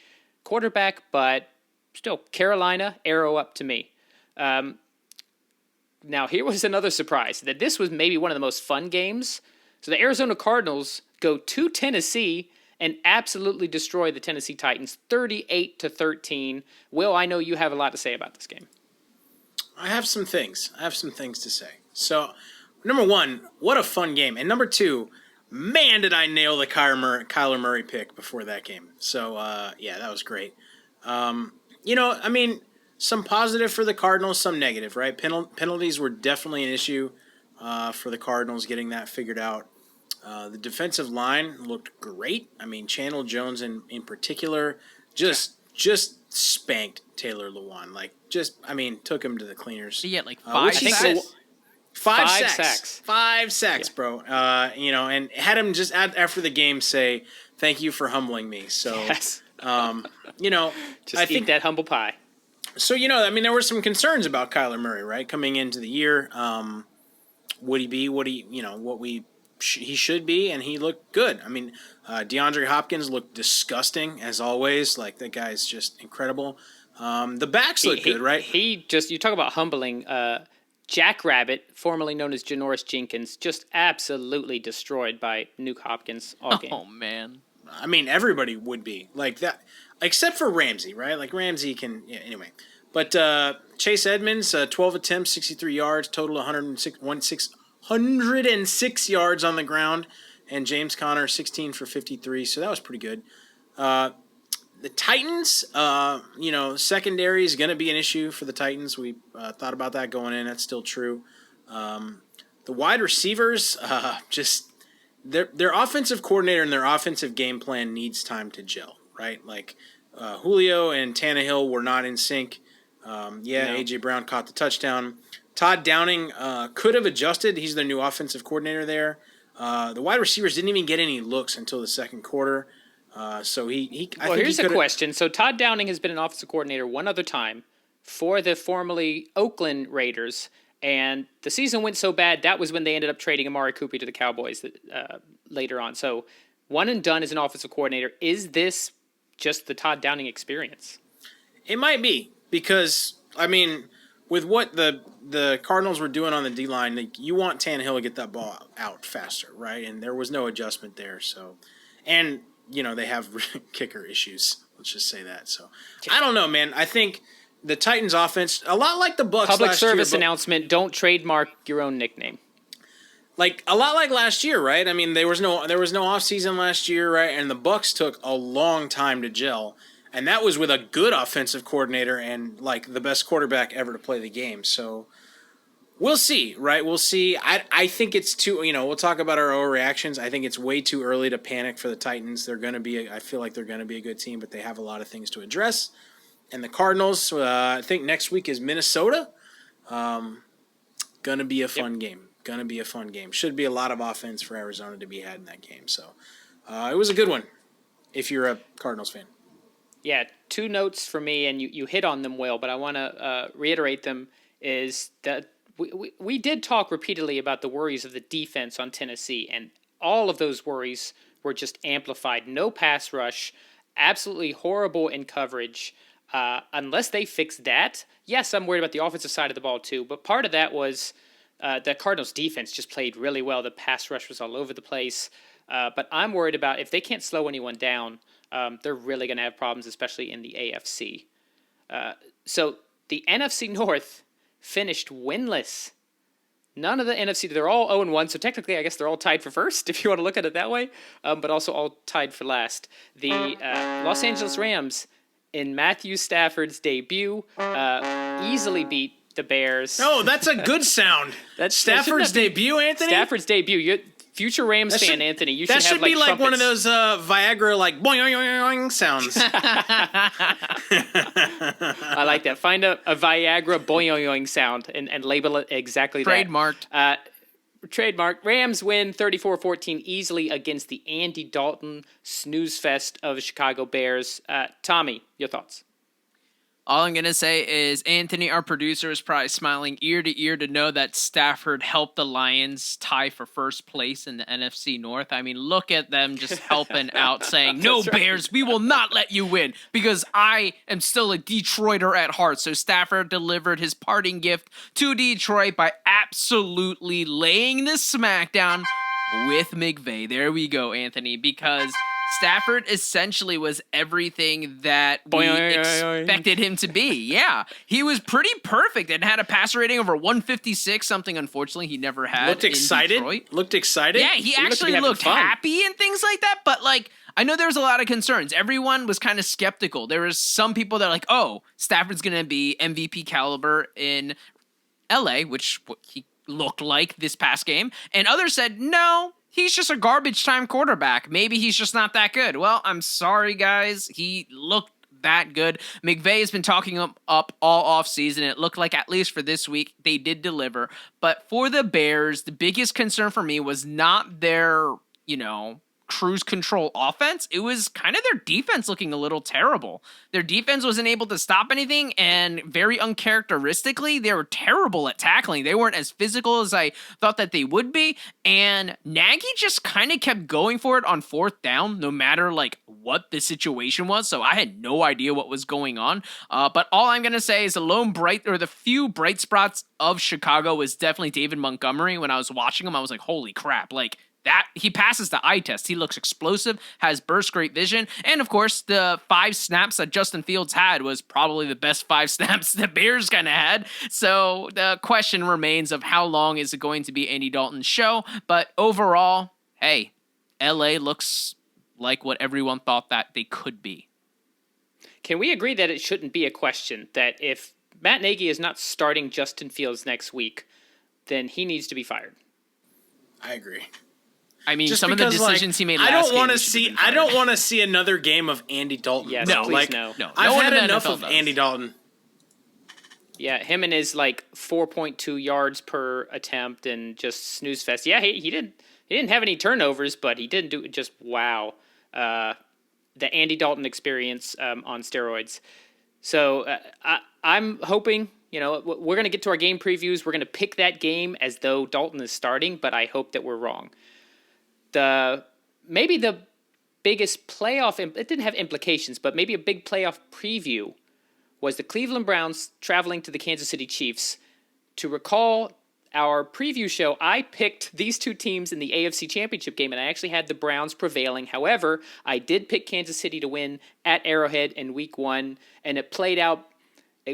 quarterback, but still, Carolina, arrow up to me. Now, here was another surprise, that this was maybe one of the most fun games. So the Arizona Cardinals go to Tennessee and absolutely destroy the Tennessee Titans 38-13. Will, I know you have a lot to say about this game. I have some things to say. So, number one, what a fun game. And number two, man, did I nail the Kyler Murray pick before that game. So, that was great. Some positive for the Cardinals, some negative, right? Penalties were definitely an issue for the Cardinals getting that figured out. The defensive line looked great. I mean, Chandler Jones in particular just spanked Taylor Lewan. Took him to the cleaners. He had like 5 sacks. Five sacks. 5 sacks, bro. And had him just after the game say, "Thank you for humbling me." So, yes. I think that humble pie. So, there were some concerns about Kyler Murray, right? Coming into the year, would he be what he should be? And he looked good. I mean, DeAndre Hopkins looked disgusting as always. Like, that guy's just incredible. The backs look good, right? You talk about humbling. Jackrabbit, formerly known as Janoris Jenkins, just absolutely destroyed by Nuke Hopkins all game. Oh, man. I mean, everybody would be like that, except for Ramsey, right? Like, Ramsey can, anyway. But Chase Edmonds, 12 attempts, 63 yards, total 106 yards on the ground. And James Conner, 16 for 53. So that was pretty good. The Titans, secondary is going to be an issue for the Titans. We thought about that going in. That's still true. The wide receivers, their offensive coordinator and their offensive game plan needs time to gel, right? Like Julio and Tannehill were not in sync. A.J. Brown caught the touchdown. Todd Downing could have adjusted. He's their new offensive coordinator there. The wide receivers didn't even get any looks until the second quarter. Here's a question. So Todd Downing has been an offensive coordinator one other time for the formerly Oakland Raiders, and the season went so bad that was when they ended up trading Amari Cooper to the Cowboys later on. So one and done as an offensive coordinator. Is this just the Todd Downing experience? It might be, because, I mean, with what the Cardinals were doing on the D-line, like, you want Tannehill to get that ball out faster, right? And there was no adjustment there. So, and, they have kicker issues. Let's just say that. So, I don't know, man. I think the Titans offense, a lot like the Bucs Public last service year, announcement, don't trademark your own nickname. Like a lot like last year, right? I mean, there was no offseason last year, right? And the Bucs took a long time to gel. And that was with a good offensive coordinator and, like, the best quarterback ever to play the game. So we'll see, right? We'll see. I think it's too, we'll talk about our overreactions. I think it's way too early to panic for the Titans. They're going to be, I feel like they're going to be a good team, but they have a lot of things to address. And the Cardinals, I think next week is Minnesota. Going to be a fun game. Going to be a fun game. Should be a lot of offense for Arizona to be had in that game. So it was a good one if you're a Cardinals fan. Yeah, two notes for me, and you hit on them well, but I want to reiterate them, is that we did talk repeatedly about the worries of the defense on Tennessee, and all of those worries were just amplified. No pass rush, absolutely horrible in coverage. Unless they fix that, yes, I'm worried about the offensive side of the ball too, but part of that was the Cardinals' defense just played really well. The pass rush was all over the place. But I'm worried about if they can't slow anyone down, they're really going to have problems, especially in the AFC. So the NFC North finished winless. None of the NFC, they're all 0-1, so technically I guess they're all tied for first, if you want to look at it that way, but also all tied for last. The Los Angeles Rams, in Matthew Stafford's debut, easily beat the Bears. No, that's a good sound. That's Stafford's debut, Anthony? Stafford's debut. Future Rams fan, Anthony, you should have, that should be like trumpets. one of those Viagra, like, boing, boing, boing, boing sounds. I like that. Find a Viagra boing sound and label it exactly Trademarked. that. Trademark. Rams win 34-14 easily against the Andy Dalton snooze fest of the Chicago Bears. Tommy, your thoughts? All I'm going to say is Anthony, our producer, is probably smiling ear to ear to know that Stafford helped the Lions tie for first place in the NFC North. I mean, look at them just helping out, saying, no, right. Bears, we will not let you win, because I am still a Detroiter at heart. So Stafford delivered his parting gift to Detroit by absolutely laying the smackdown with McVay. There we go, Anthony, because Stafford essentially was everything that we expected him to be. Yeah, he was pretty perfect and had a passer rating over 156, something unfortunately he never had. Looked excited. Detroit. Looked excited. Yeah, he actually looked happy and things like that. But like, I know there was a lot of concerns. Everyone was kind of skeptical. There was some people that were like, oh, Stafford's going to be MVP caliber in LA, which he looked like this past game. And others said, no, he's just a garbage time quarterback. Maybe he's just not that good. Well, I'm sorry, guys. He looked that good. McVay has been talking him up all offseason. It looked like, at least for this week, they did deliver. But for the Bears, the biggest concern for me was not their, cruise control offense. It was kind of their defense looking a little terrible. Their defense wasn't able to stop anything, and very uncharacteristically, they were terrible at tackling. They weren't as physical as I thought that they would be, and Nagy just kind of kept going for it on fourth down, no matter like what the situation was, so I had no idea what was going on. But all I'm going to say is the few bright spots of Chicago was definitely David Montgomery. When I was watching him, I was like, holy crap, like, that he passes the eye test. He looks explosive, has burst great vision, and of course, the 5 snaps that Justin Fields had was probably the best 5 snaps the Bears kind of had. So the question remains of how long is it going to be Andy Dalton's show? But overall, hey, LA looks like what everyone thought that they could be. Can we agree that it shouldn't be a question that if Matt Nagy is not starting Justin Fields next week, then he needs to be fired? I agree. I mean, just some because, of the decisions he made last I don't want to see another game of Andy Dalton. Yes, no, please, no. I've had enough of Andy Dalton. Yeah, him and his 4.2 yards per attempt and just snooze fest. Yeah, he didn't have any turnovers, but he didn't do just wow. The Andy Dalton experience on steroids. So I'm hoping. We're going to get to our game previews. We're going to pick that game as though Dalton is starting, but I hope that we're wrong. Maybe the biggest playoff, it didn't have implications, but maybe a big playoff preview was the Cleveland Browns traveling to the Kansas City Chiefs. To recall our preview show, I picked these two teams in the AFC Championship game, and I actually had the Browns prevailing. However, I did pick Kansas City to win at Arrowhead in Week 1, and it played out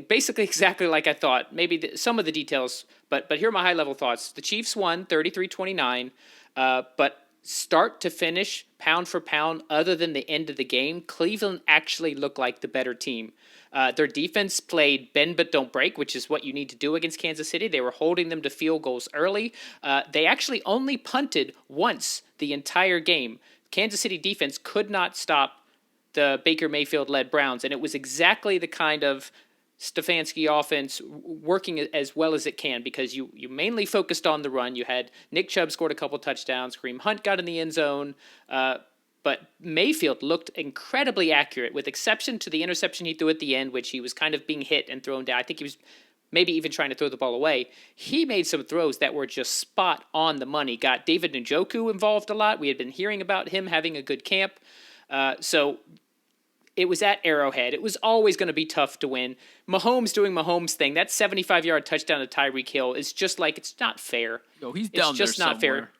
basically exactly like I thought. Maybe some of the details, but here are my high-level thoughts. The Chiefs won 33-29, but start to finish, pound for pound, other than the end of the game, Cleveland actually looked like the better team. Their defense played bend but don't break, which is what you need to do against Kansas City. They were holding them to field goals early. They actually only punted once the entire game. Kansas City defense could not stop the Baker Mayfield-led Browns, and it was exactly the kind of Stefanski offense working as well as it can, because you mainly focused on the run. You had Nick Chubb scored a couple touchdowns. Kareem Hunt got in the end zone. But Mayfield looked incredibly accurate, with exception to the interception he threw at the end, which he was kind of being hit and thrown down. I think he was maybe even trying to throw the ball away. He made some throws that were just spot on the money. Got David Njoku involved a lot. We had been hearing about him having a good camp. So it was at Arrowhead. It was always going to be tough to win. Mahomes doing Mahomes thing, that 75-yard touchdown to Tyreek Hill is just like, it's not fair. Yo, he's down it's just there not somewhere. fair.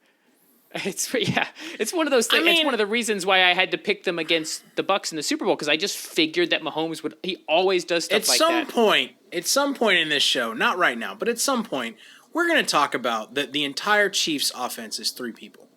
It's one of those things. It's one of the reasons why I had to pick them against the Bucs in the Super Bowl, because I just figured that Mahomes would. He always does stuff like that. At some point in this show, not right now, but at some point, we're going to talk about that the entire Chiefs offense is 3 people.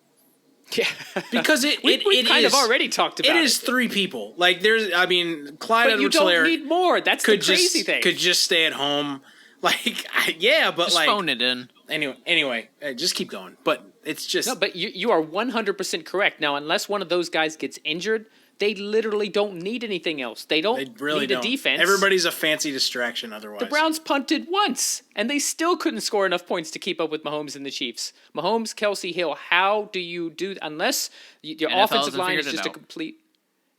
Yeah, because we kind of already talked about it. It is 3 people. Like Clyde Edwards-Helaire. You don't need more. That's the crazy thing. Could just stay at home. Like, yeah, but just phone it in. Anyway, just keep going. But it's just no. But you are 100% correct. Now, unless one of those guys gets injured, they literally don't need anything else. They really need a defense. Everybody's a fancy distraction otherwise. The Browns punted once, and they still couldn't score enough points to keep up with Mahomes and the Chiefs. Mahomes, Kelsey, Hill, how do you do unless your offensive line is just a complete...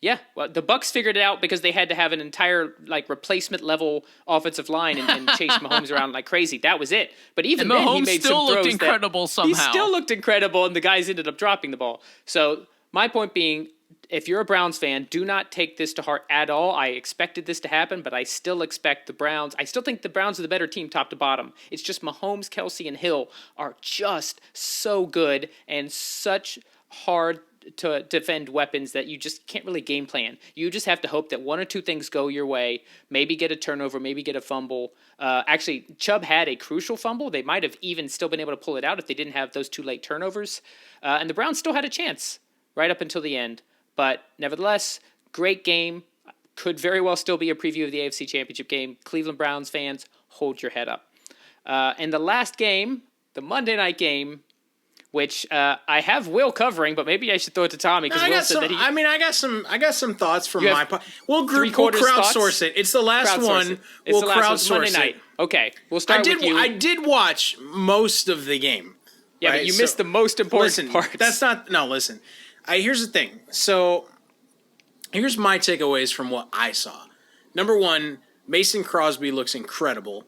Yeah, well, the Bucs figured it out because they had to have an entire replacement level offensive line and chase Mahomes around like crazy. That was it. But even then, he made some throws. Still looked incredible somehow. He still looked incredible, and the guys ended up dropping the ball. So my point being, if you're a Browns fan, do not take this to heart at all. I expected this to happen, but I still expect the Browns. I still think the Browns are the better team top to bottom. It's just Mahomes, Kelsey, and Hill are just so good and such hard to defend weapons that you just can't really game plan. You just have to hope that one or two things go your way, maybe get a turnover, maybe get a fumble. Actually, Chubb had a crucial fumble. They might have even still been able to pull it out if they didn't have those 2 late turnovers. And the Browns still had a chance right up until the end. But nevertheless, great game. Could very well still be a preview of the AFC Championship game. Cleveland Browns fans, hold your head up. And the last game, the Monday night game, which I have Will covering, but maybe I should throw it to Tommy because Will said that he. I mean, I got some thoughts from my part. We'll crowdsource it. It's the last one. We'll crowdsource Monday it. Night. Okay, we'll start with you. I did watch most of the game. Yeah, right? But you missed the most important parts. That's not. No, listen. Here's the thing. So, here's my takeaways from what I saw. Number 1, Mason Crosby looks incredible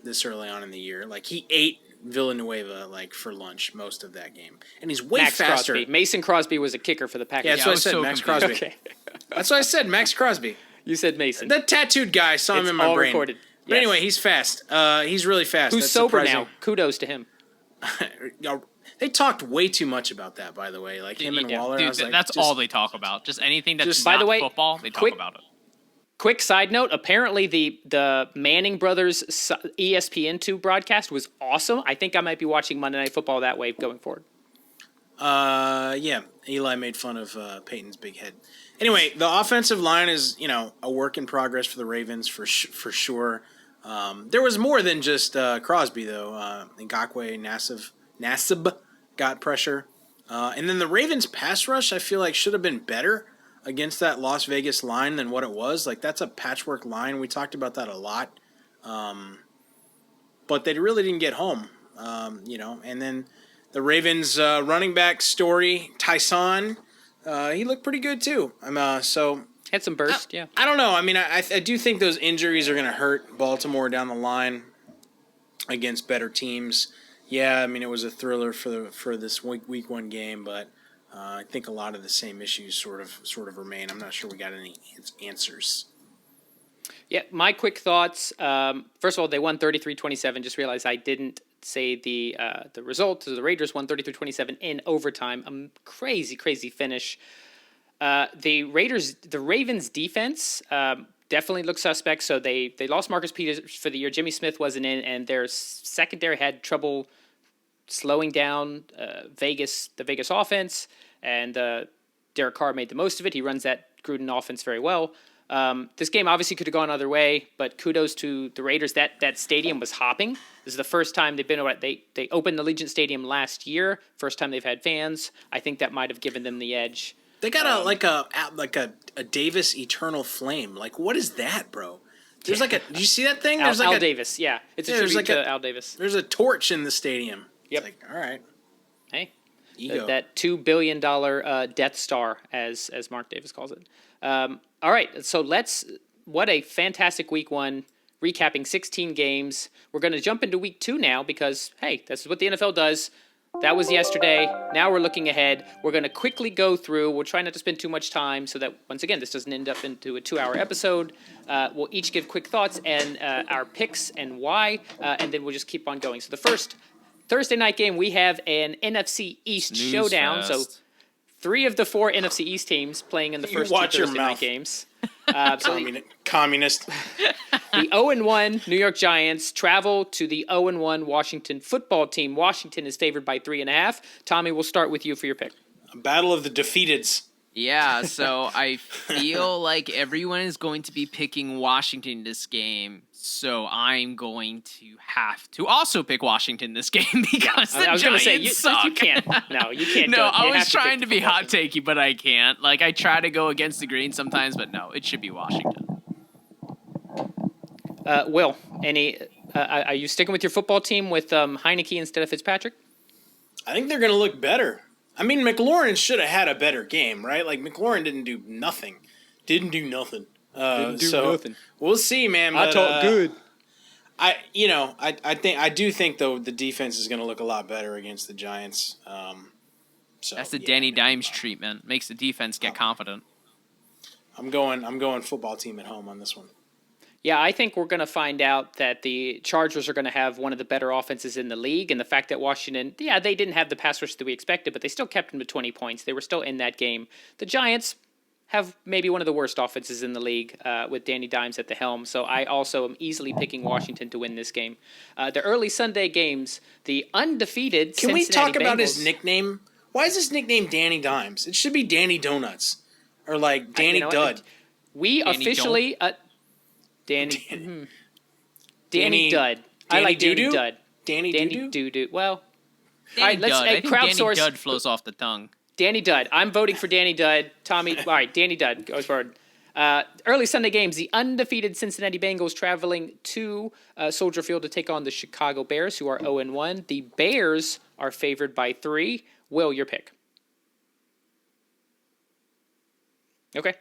this early on in the year. Like, he ate Villanueva for lunch most of that game, and he's way faster. Crosby. Mason Crosby was a kicker for the Packers. Yeah, that's what I said. Max Crosby. Okay. That's what I said. Max Crosby. You said Mason. The tattooed guy saw him in my brain. Recorded. But anyway, he's fast. He's really fast. Who's sober now? Kudos to him. They talked way too much about that, by the way. Like him and Waller. Dude, that's all they talk about. Just anything that's not football, they talk about it. Quick side note, apparently the Manning brothers ESPN2 broadcast was awesome. I think I might be watching Monday Night Football that way going forward. Yeah, Eli made fun of Peyton's big head. Anyway, the offensive line is, a work in progress for the Ravens for sure. There was more than just Crosby, though. Ngakoue, Nassib got pressure. And then the Ravens' pass rush, I feel like, should have been better against that Las Vegas line than what it was. Like, that's a patchwork line. We talked about that a lot. But they really didn't get home, And then the Ravens' running back Story, Tyson, he looked pretty good too. Had some burst, yeah. I don't know. I mean, I do think those injuries are going to hurt Baltimore down the line against better teams. Yeah, I mean, it was a thriller for this week 1 game, but I think a lot of the same issues sort of remain. I'm not sure we got any answers. Yeah, my quick thoughts. First of all, they won 33-27. Just realized I didn't say the result. So the Raiders won 33-27 in overtime. Crazy finish. The Ravens defense definitely looks suspect. So they lost Marcus Peters for the year. Jimmy Smith wasn't in, and their secondary had trouble slowing down the Vegas offense. And Derek Carr made the most of it. He runs that Gruden offense very well. This game obviously could have gone other way, but kudos to the Raiders. That stadium was hopping. This is the first time they've been. They opened the Allegiant Stadium last year. First time they've had fans. I think that might have given them the edge. They got a Davis Eternal Flame. Like, what is that, bro? There's like a. Did you see that thing? There's Al Davis. Yeah, it's a tribute to Al Davis. There's a torch in the stadium. Yep. It's like, all right. Hey, that $2 billion Death Star, as Mark Davis calls it. All right, so what a fantastic week one, recapping 16 games. We're going to jump into week 2 now because, hey, this is what the NFL does. That was yesterday. Now we're looking ahead. We're going to quickly go through. We'll try not to spend too much time so that, once again, this doesn't end up into a 2-hour episode. We'll each give quick thoughts and our picks and why, and then we'll just keep on going. So the first Thursday night game, we have an NFC East Showdown. So 3 of the 4 NFC East teams playing in the first 2 Thursday night games. Communist. The 0-1 New York Giants travel to the 0-1 Washington football team. Washington is favored by 3.5. Tommy, we'll start with you for your pick. A battle of the defeateds. Yeah, so I feel like everyone is going to be picking Washington this game. So I'm going to have to also pick Washington this game because the Giants suck. You can't. No, you can't. No, I was trying to be hot takey, but I can't. Like, I try to go against the grain sometimes, but no, it should be Washington. Will, are you sticking with your football team with Heineke instead of Fitzpatrick? I think they're going to look better. I mean, McLaurin should have had a better game, right? Like, McLaurin didn't do nothing. Nothing. We'll see, man. But, I talk good. I do think though the defense is going to look a lot better against the Giants. That's the Danny Dimes treatment. Makes the defense get confident. I'm going football team at home on this one. Yeah, I think we're going to find out that the Chargers are going to have one of the better offenses in the league, and the fact that Washington, they didn't have the pass rush that we expected, but they still kept them to 20 points. They were still in that game. The Giants have maybe one of the worst offenses in the league with Danny Dimes at the helm, so I also am easily picking Washington to win this game. The early Sunday games, the undefeated Can Cincinnati we talk about Bengals, his nickname? Why is his nickname Danny Dimes? It should be Danny Donuts or like Danny Dud. We Danny officially Danny Dud. I like Danny Dud. Danny Doo-doo. Well, Danny Dud. I think Danny crowdsource. Dud flows off the tongue. Danny Dud. I'm voting for Danny Dud. Tommy. All right, Danny Dud goes forward. Early Sunday games, the undefeated Cincinnati Bengals traveling to Soldier Field to take on the Chicago Bears, who are 0-1. The Bears are favored by 3. Will, your pick. Okay.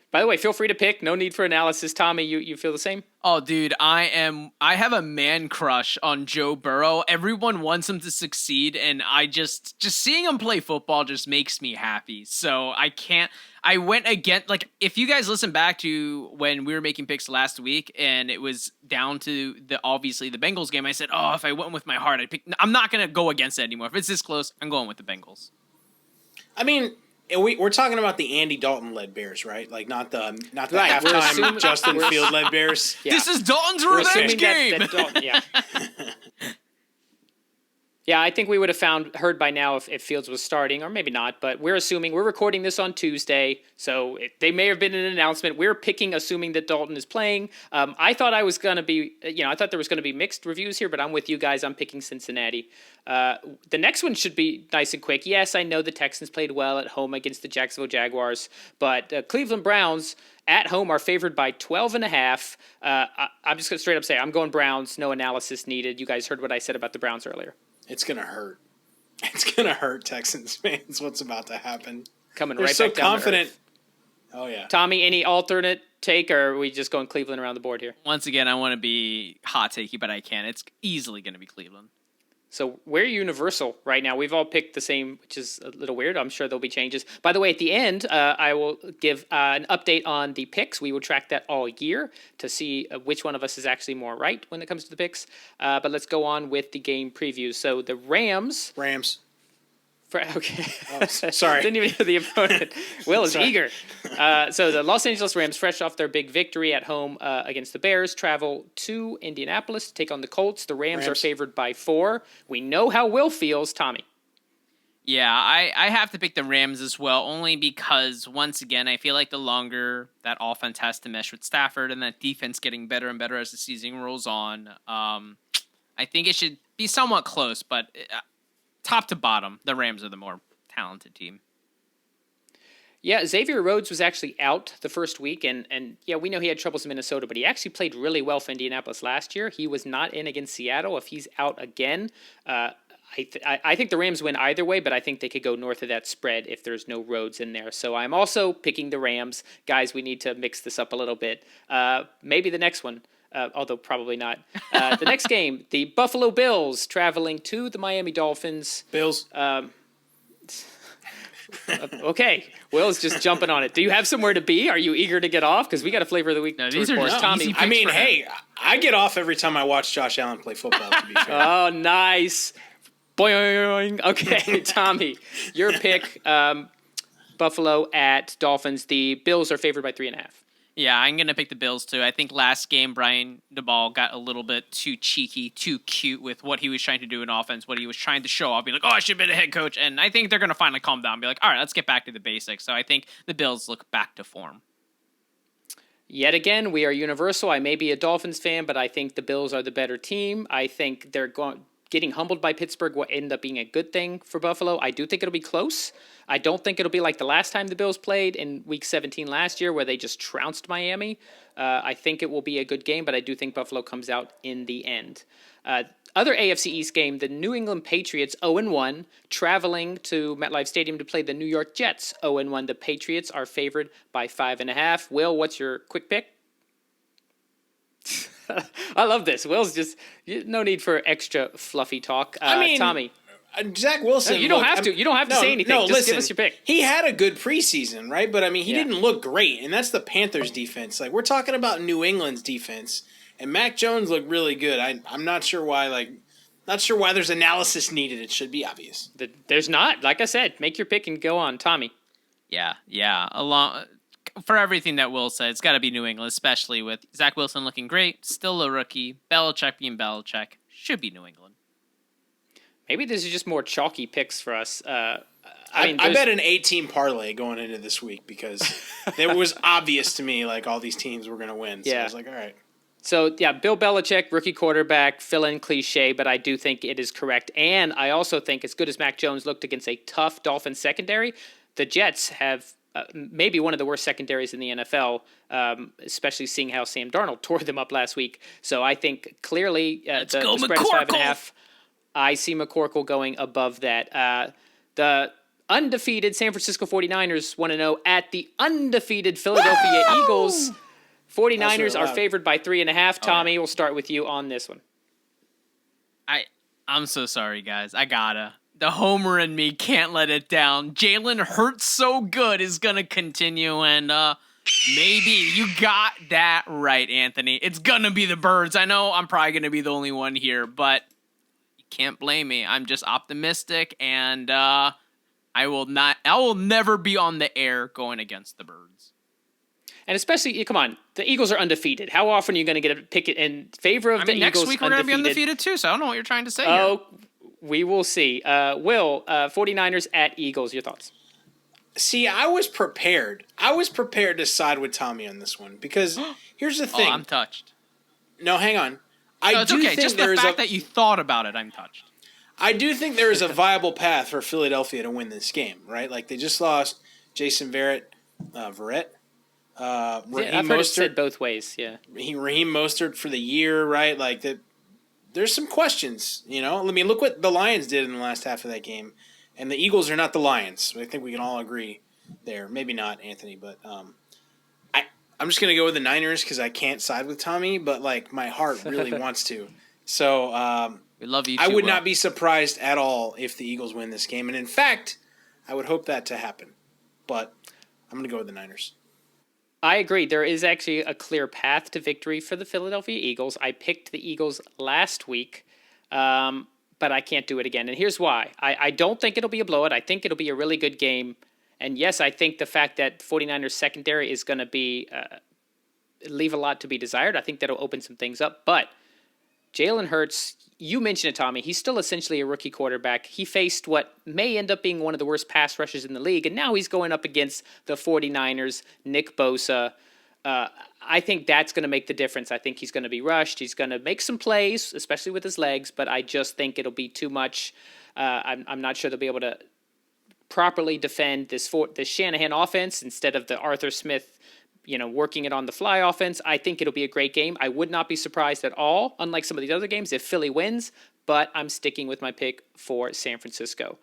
By the way, feel free to pick. No need for analysis. Tommy, you feel the same? Oh, dude, I have a man crush on Joe Burrow. Everyone wants him to succeed, and I just seeing him play football just makes me happy. So I went against, like, if you guys listen back to when we were making picks last week and it was down to obviously the Bengals game, I said, oh, if I went with my heart, I'd pick. I'm not going to go against it anymore. If it's this close, I'm going with the Bengals. I mean, we're talking about the Andy Dalton-led Bears, right? Like not the halftime Justin Field-led Bears. Yeah. This is Dalton's revenge game. That Dalton, yeah. Yeah, I think we would have heard by now if Fields was starting, or maybe not, but we're recording this on Tuesday, so they may have been an announcement. We're assuming that Dalton is playing. I thought I was going to be, I thought there was going to be mixed reviews here, but I'm with you guys. I'm picking Cincinnati. The next one should be nice and quick. Yes, I know the Texans played well at home against the Jacksonville Jaguars, but Cleveland Browns at home are favored by 12.5. I'm just going to straight up say I'm going Browns. No analysis needed. You guys heard what I said about the Browns earlier. It's going to hurt. It's going to hurt Texans fans what's about to happen. They're right so back down confident. To earth. Oh, yeah. Tommy, any alternate take, or are we just going Cleveland around the board here? Once again, I want to be hot takey, but I can't. It's easily going to be Cleveland. So we're universal right now. We've all picked the same, which is a little weird. I'm sure there'll be changes. By the way, at the end, I will give an update on the picks. We will track that all year to see which one of us is actually more right when it comes to the picks. But let's go on with the game previews. So the Rams. Okay. Oh, sorry. Didn't even hear the opponent. Will is eager. So the Los Angeles Rams, fresh off their big victory at home against the Bears, travel to Indianapolis to take on the Colts. The Rams are favored by 4. We know how Will feels. Tommy. Yeah, I have to pick the Rams as well, only because, once again, I feel like the longer that offense has to mesh with Stafford and that defense getting better and better as the season rolls on, I think it should be somewhat close, but... top to bottom, the Rams are the more talented team. Yeah, Xavier Rhodes was actually out the first week, and yeah, we know he had troubles in Minnesota, but he actually played really well for Indianapolis last year. He was not in against Seattle. If he's out again, I think the Rams win either way, but I think they could go north of that spread if there's no Rhodes in there. So I'm also picking the Rams. Guys, we need to mix this up a little bit. Maybe the next one. Although probably not. The next game, the Buffalo Bills traveling to the Miami Dolphins. Bills. Okay, Will's just jumping on it. Do you have somewhere to be? Are you eager to get off? Because we got a flavor of the week. No, these are just Tommy. I mean, hey, I get off every time I watch Josh Allen play football, to be fair. Oh, nice. Boing. Okay, Tommy, your pick, Buffalo at Dolphins. The Bills are favored by 3.5. Yeah, I'm going to pick the Bills, too. I think last game, Brian DeBall got a little bit too cheeky, too cute with what he was trying to do in offense, what he was trying to show off, be like, oh, I should have been a head coach. And I think they're going to finally calm down and be like, all right, let's get back to the basics. So I think the Bills look back to form. Yet again, we are universal. I may be a Dolphins fan, but I think the Bills are the better team. I think they're getting humbled by Pittsburgh will end up being a good thing for Buffalo. I do think it'll be close. I don't think it'll be like the last time the Bills played in Week 17 last year where they just trounced Miami. I think it will be a good game, but I do think Buffalo comes out in the end. Other AFC East game, the New England Patriots 0-1, traveling to MetLife Stadium to play the New York Jets 0-1. The Patriots are favored by 5.5. Will, what's your quick pick? I love this. Will's just no need for extra fluffy talk. Tommy. Zach Wilson. No, you don't have to. You don't have to say anything. Just listen, give us your pick. He had a good preseason, right? But I mean, he didn't look great, and that's the Panthers' defense. Like, we're talking about New England's defense, and Mac Jones looked really good. I'm not sure why. Not sure why there's analysis needed. It should be obvious. There's not. Like I said, make your pick and go on, Tommy. Yeah. For everything that Will said, it's got to be New England, especially with Zach Wilson looking great, still a rookie, Belichick being Belichick. Should be New England. Maybe this is just more chalky picks for us. I bet an 8-team parlay going into this week because it was obvious to me like all these teams were going to win. So I was like, all right. So, yeah, Bill Belichick, rookie quarterback, fill-in cliche, but I do think it is correct. And I also think as good as Mac Jones looked against a tough Dolphins secondary, the Jets have maybe one of the worst secondaries in the NFL, especially seeing how Sam Darnold tore them up last week. So I think clearly the spread is 5.5. I see McCorkle going above that. The undefeated San Francisco 49ers 1-0 at the undefeated Philadelphia Eagles. 49ers are favored by 3.5. Tommy, we'll start with you on this one. I'm so sorry, guys. I gotta. The homer in me can't let it down. Jalen Hurts so good is going to continue, and maybe you got that right, Anthony. It's going to be the Birds. I know I'm probably going to be the only one here, but you can't blame me. I'm just optimistic, and I will never be on the air going against the Birds. And especially, come on, the Eagles are undefeated. How often are you going to get a pick in favor of the Eagles? Next week we're going to be undefeated too, so I don't know what you're trying to say here. We will see. Will, 49ers at Eagles, your thoughts? See, I was prepared. I was prepared to side with Tommy on this one because here's the thing. Oh, I'm touched. No, hang on. It's okay. Just the fact that you thought about it, I'm touched. I do think there is a viable path for Philadelphia to win this game, right? Like, they just lost Jason Verrett. I've heard it said both ways, yeah. Raheem Mostert for the year, right? Like, there's some questions, you know? I mean, look what the Lions did in the last half of that game. And the Eagles are not the Lions. I think we can all agree there. Maybe not, Anthony, but I'm just going to go with the Niners because I can't side with Tommy, but, like, my heart really wants to. So, We love you too, I would Will. not be surprised at all if the Eagles win this game. And in fact, I would hope that to happen. But I'm going to go with the Niners. I agree. There is actually a clear path to victory for the Philadelphia Eagles. I picked the Eagles last week, but I can't do it again. And here's why. I don't think it'll be a blowout. I think it'll be a really good game. And yes, I think the fact that 49ers secondary is going to be leave a lot to be desired. I think that'll open some things up. But Jalen Hurts, you mentioned it, Tommy. He's still essentially a rookie quarterback. He faced what may end up being one of the worst pass rushers in the league, and now he's going up against the 49ers, Nick Bosa. I think that's going to make the difference. I think he's going to be rushed. He's going to make some plays, especially with his legs, but I just think it'll be too much. I'm not sure they'll be able to properly defend this Shanahan offense instead of the Arthur Smith working it on the fly offense. I think it'll be a great game. I would not be surprised at all, unlike some of these other games, if Philly wins, but I'm sticking with my pick for San Francisco.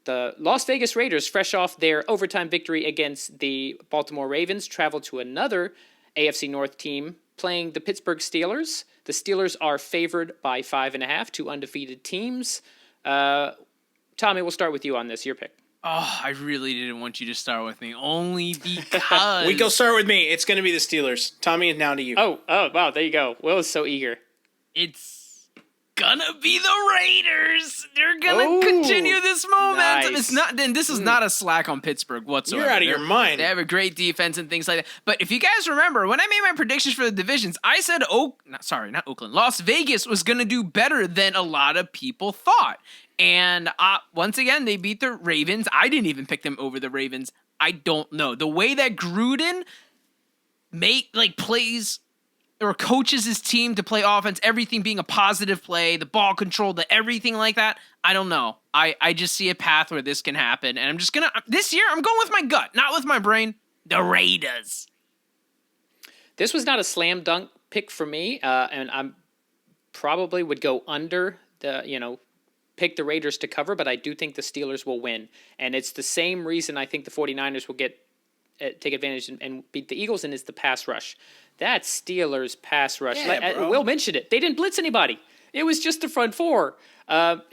The Las Vegas Raiders, fresh off their overtime victory against the Baltimore Ravens, travel to another AFC North team playing the Pittsburgh Steelers. The Steelers are favored by 5.5, two undefeated teams. Tommy, we'll start with you on this. Your pick. Oh, I really didn't want you to start with me, only because... We go start with me. It's going to be the Steelers. Tommy, now to you. Oh, wow, there you go. Will is so eager. It's gonna be the Raiders. They're gonna continue this momentum. Nice. It's not. Then this is not a slack on Pittsburgh whatsoever. You're out of your mind. They have a great defense and things like that. But if you guys remember, when I made my predictions for the divisions, I said not Oakland. Las Vegas was gonna do better than a lot of people thought. And once again, they beat the Ravens. I didn't even pick them over the Ravens. I don't know. The way that Gruden plays or coaches his team to play offense, everything being a positive play, the ball control, everything like that, I don't know. I just see a path where this can happen. And I'm just going to, this year, I'm going with my gut, not with my brain. The Raiders. This was not a slam dunk pick for me, and I'm probably would go under pick the Raiders to cover, but I do think the Steelers will win. And it's the same reason I think the 49ers will take advantage and beat the Eagles, and it's the pass rush. That Steelers pass rush. Yeah, Will mentioned it. They didn't blitz anybody. It was just the front four. And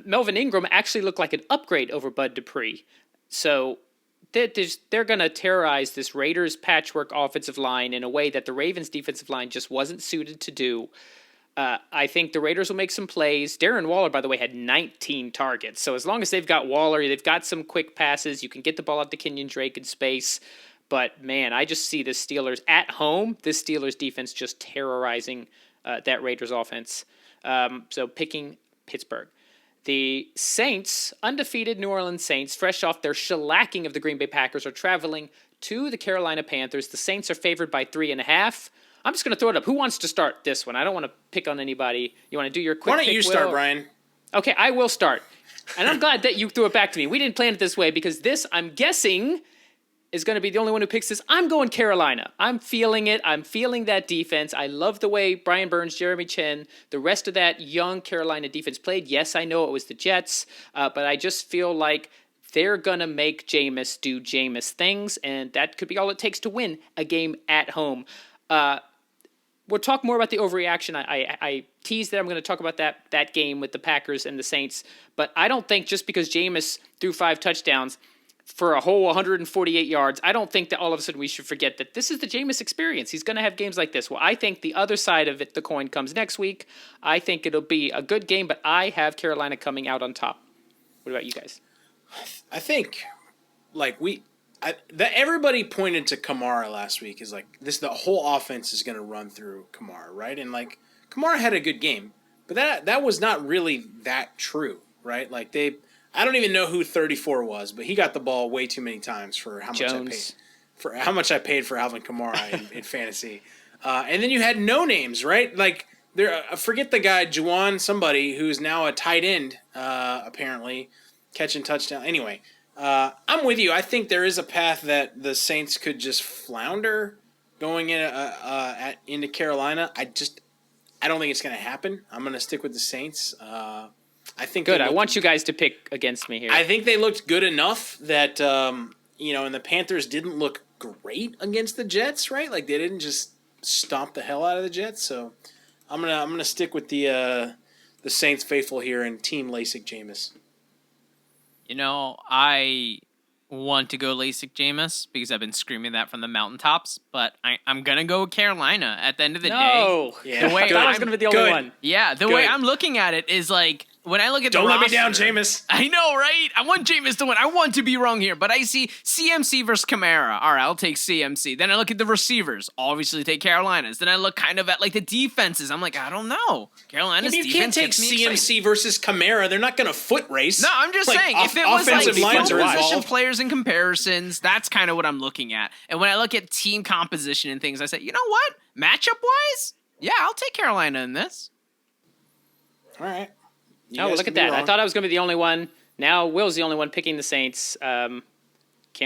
Melvin Ingram actually looked like an upgrade over Bud Dupree. So they're going to terrorize this Raiders patchwork offensive line in a way that the Ravens defensive line just wasn't suited to do. I think the Raiders will make some plays. Darren Waller, by the way, had 19 targets. So as long as they've got Waller, they've got some quick passes. You can get the ball out to Kenyon Drake in space. But, man, I just see the Steelers at home, this Steelers defense just terrorizing that Raiders offense. So picking Pittsburgh. The Saints, undefeated New Orleans Saints, fresh off their shellacking of the Green Bay Packers, are traveling to the Carolina Panthers. The Saints are favored by 3.5. I'm just going to throw it up. Who wants to start this one? I don't want to pick on anybody. You want to do your quick pick, Why don't you start, Brian? Okay, I will start. And I'm glad that you threw it back to me. We didn't plan it this way because this, I'm guessing, is going to be the only one who picks this. I'm going Carolina. I'm feeling it. I'm feeling that defense. I love the way Brian Burns, Jeremy Chen, the rest of that young Carolina defense played. Yes, I know it was the Jets, but I just feel like they're going to make Jameis do Jameis things, and that could be all it takes to win a game at home. We'll talk more about the overreaction. I teased that I'm going to talk about that game with the Packers and the Saints, but I don't think just because Jameis threw 5 touchdowns for a whole 148 yards, I don't think that all of a sudden we should forget that this is the Jameis experience. He's going to have games like this. Well, I think the other side of it, the coin, comes next week. I think it'll be a good game, but I have Carolina coming out on top. What about you guys? I think, everybody pointed to Kamara last week is the whole offense is going to run through Kamara, right? And Kamara had a good game, but that was not really that true, right? I don't even know who 34 was, but he got the ball way too many times for how much I paid for Alvin Kamara in fantasy. And then you had no names, right? Forget the guy Juwan somebody who's now a tight end, apparently catching touchdown. Anyway. I'm with you. I think there is a path that the Saints could just flounder going into Carolina. I don't think it's going to happen. I'm going to stick with the Saints. I think good. I want you guys to pick against me here. I think they looked good enough that and the Panthers didn't look great against the Jets, right? They didn't just stomp the hell out of the Jets. So I'm gonna stick with the Saints faithful here and team LASIK Jameis. I want to go LASIK Jameis because I've been screaming that from the mountaintops, but I'm going to go with At the end of the day, the way I was going to be the only one. Yeah, the way I'm looking at it is like, when I look at Don't the let roster, me down, Jameis. I know, right? I want Jameis to win. I want to be wrong here, but I see CMC versus Kamara. All right, I'll take CMC. Then I look at the receivers. Obviously, take Carolina's. Then I look kind of at like the defenses. I'm like, I don't know. Carolina's defense. You can't take CMC versus Kamara. They're not going to foot race. No, I'm just saying. If it was offensive like lines skill are position involved. players and comparisons, that's kind of what I'm looking at. And when I look at team composition and things, I say, you know what? Matchup wise, yeah, I'll take Carolina in this. All right. Look at that. I thought I was going to be the only one. Now Will's the only one picking the Saints. Can't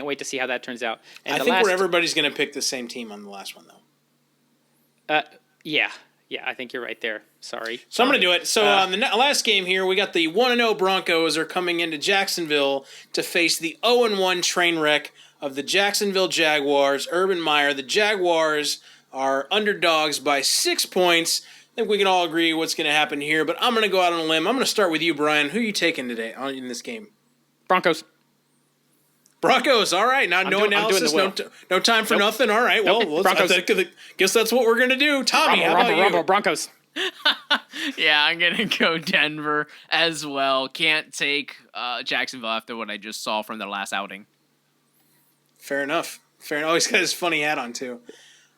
wait to see how that turns out. And I think everybody's going to pick the same team on the last one, though. Yeah, I think you're right there. Sorry. So I'm going to do it. So on the last game here, we got the 1-0 Broncos are coming into Jacksonville to face the 0-1 train wreck of the Jacksonville Jaguars. Urban Meyer. The Jaguars are underdogs by 6 points. I think we can all agree what's going to happen here, but I'm going to go out on a limb. I'm going to start with you, Brian. Who are you taking today in this game? Broncos. All right. Now, no analysis, no time for nothing. All right. Well, guess that's what we're going to do. Tommy, how about you? Broncos. Yeah, I'm going to go Denver as well. Can't take Jacksonville after what I just saw from their last outing. Fair enough. Oh, he's got his funny hat on, too.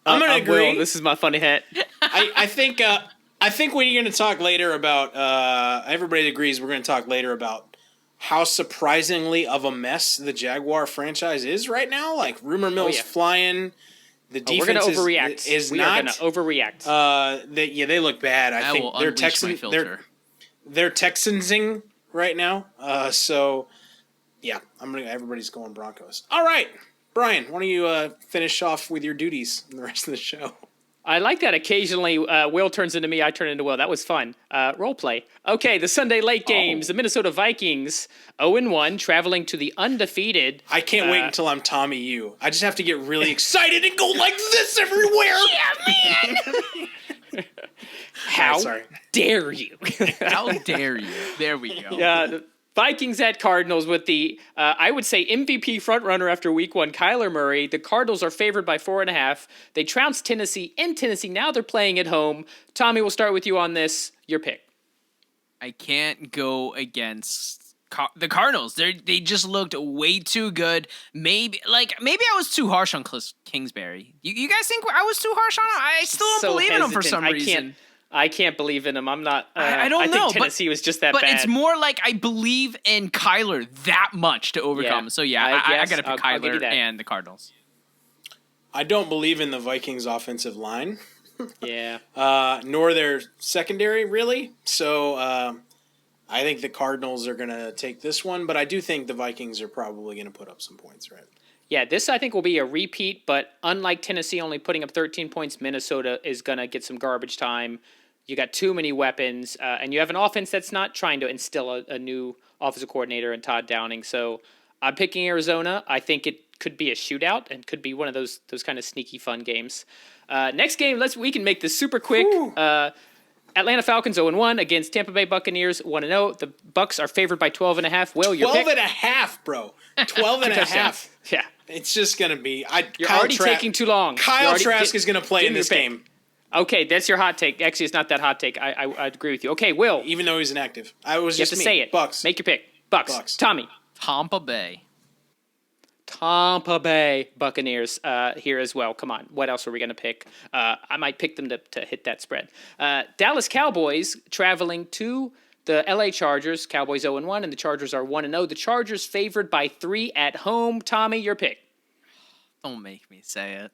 I'm going to agree. Will, this is my funny hat. I think when you're going to talk later about everybody agrees we're going to talk later about how surprisingly of a mess the Jaguar franchise is right now. Like rumor mill's flying. The defense we're going to overreact. We are going to overreact. They look bad. I think they're Texansing right now. So yeah, everybody's going Broncos. All right. Brian, why don't you finish off with your duties in the rest of the show? I like that occasionally Will turns into me, I turn into Will. That was fun. Role play. Okay, the Sunday late games. The Minnesota Vikings, 0-1, traveling to the undefeated. I can't wait until I'm Tommy U. I just have to get really excited and go like this everywhere. Yeah, man! How dare you? How dare you? There we go. Yeah. Vikings at Cardinals with the, I would say, MVP frontrunner after week 1, Kyler Murray. The Cardinals are favored by 4.5. They trounced Tennessee in Tennessee. Now they're playing at home. Tommy, we'll start with you on this. Your pick. I can't go against the Cardinals. They just looked way too good. Maybe I was too harsh on Cliff Kingsbury. You guys think I was too harsh on him? I still don't believe in him for some reason. I can't believe in him. I'm not. I don't know. I think Tennessee was just that bad. But it's more like I believe in Kyler that much to overcome. So yeah, I got to pick Kyler and the Cardinals. I don't believe in the Vikings offensive line. Yeah. Nor their secondary, really. So I think the Cardinals are going to take this one, but I do think the Vikings are probably going to put up some points, right? Yeah, this I think will be a repeat, but unlike Tennessee only putting up 13 points, Minnesota is going to get some garbage time. You got too many weapons, and you have an offense that's not trying to instill a new offensive coordinator in Todd Downing. So I'm picking Arizona. I think it could be a shootout and could be one of those kind of sneaky fun games. Next game, we can make this super quick. Atlanta Falcons 0-1 against Tampa Bay Buccaneers 1-0. The Bucs are favored by 12.5. Will, your pick? 12.5, bro. 12.5. Yeah. It's just going to be... You're already taking too long. Kyle Trask is going to play in this game. Okay, that's your hot take. Actually, it's not that hot take. I agree with you. Okay, Will. Even though he's inactive. You have to say it. Bucks. Make your pick. Bucks. Tommy. Tampa Bay Buccaneers here as well. Come on. What else are we going to pick? I might pick them to hit that spread. Dallas Cowboys traveling to the LA Chargers. Cowboys 0-1, and the Chargers are 1-0. The Chargers favored by 3 at home. Tommy, your pick. Don't make me say it.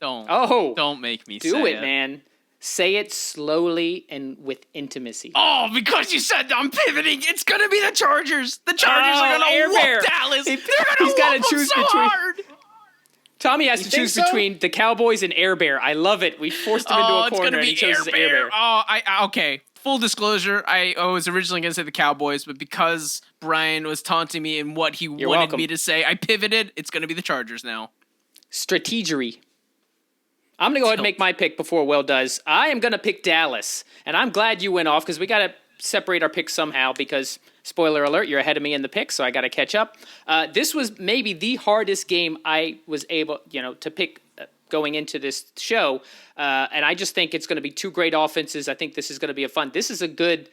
Don't make me say it. Do it, man. Say it slowly and with intimacy. Oh, because you said I'm pivoting. It's going to be the Chargers. The Chargers are going to whoop Dallas. They're going to whoop them so hard. Tommy has to choose between the Cowboys and Air Bear. I love it. We forced him into a corner, and he chose Air Bear. Okay. Full disclosure, I was originally going to say the Cowboys, but because Brian was taunting me in what he wanted me to say, I pivoted. It's going to be the Chargers now. Strategery. I'm going to go ahead and make my pick before Will does. I am going to pick Dallas, and I'm glad you went off because we got to separate our picks somehow because, spoiler alert, you're ahead of me in the pick, so I got to catch up. This was maybe the hardest game I was able, to pick going into this show, and I just think it's going to be two great offenses. I think this is going to be this is a good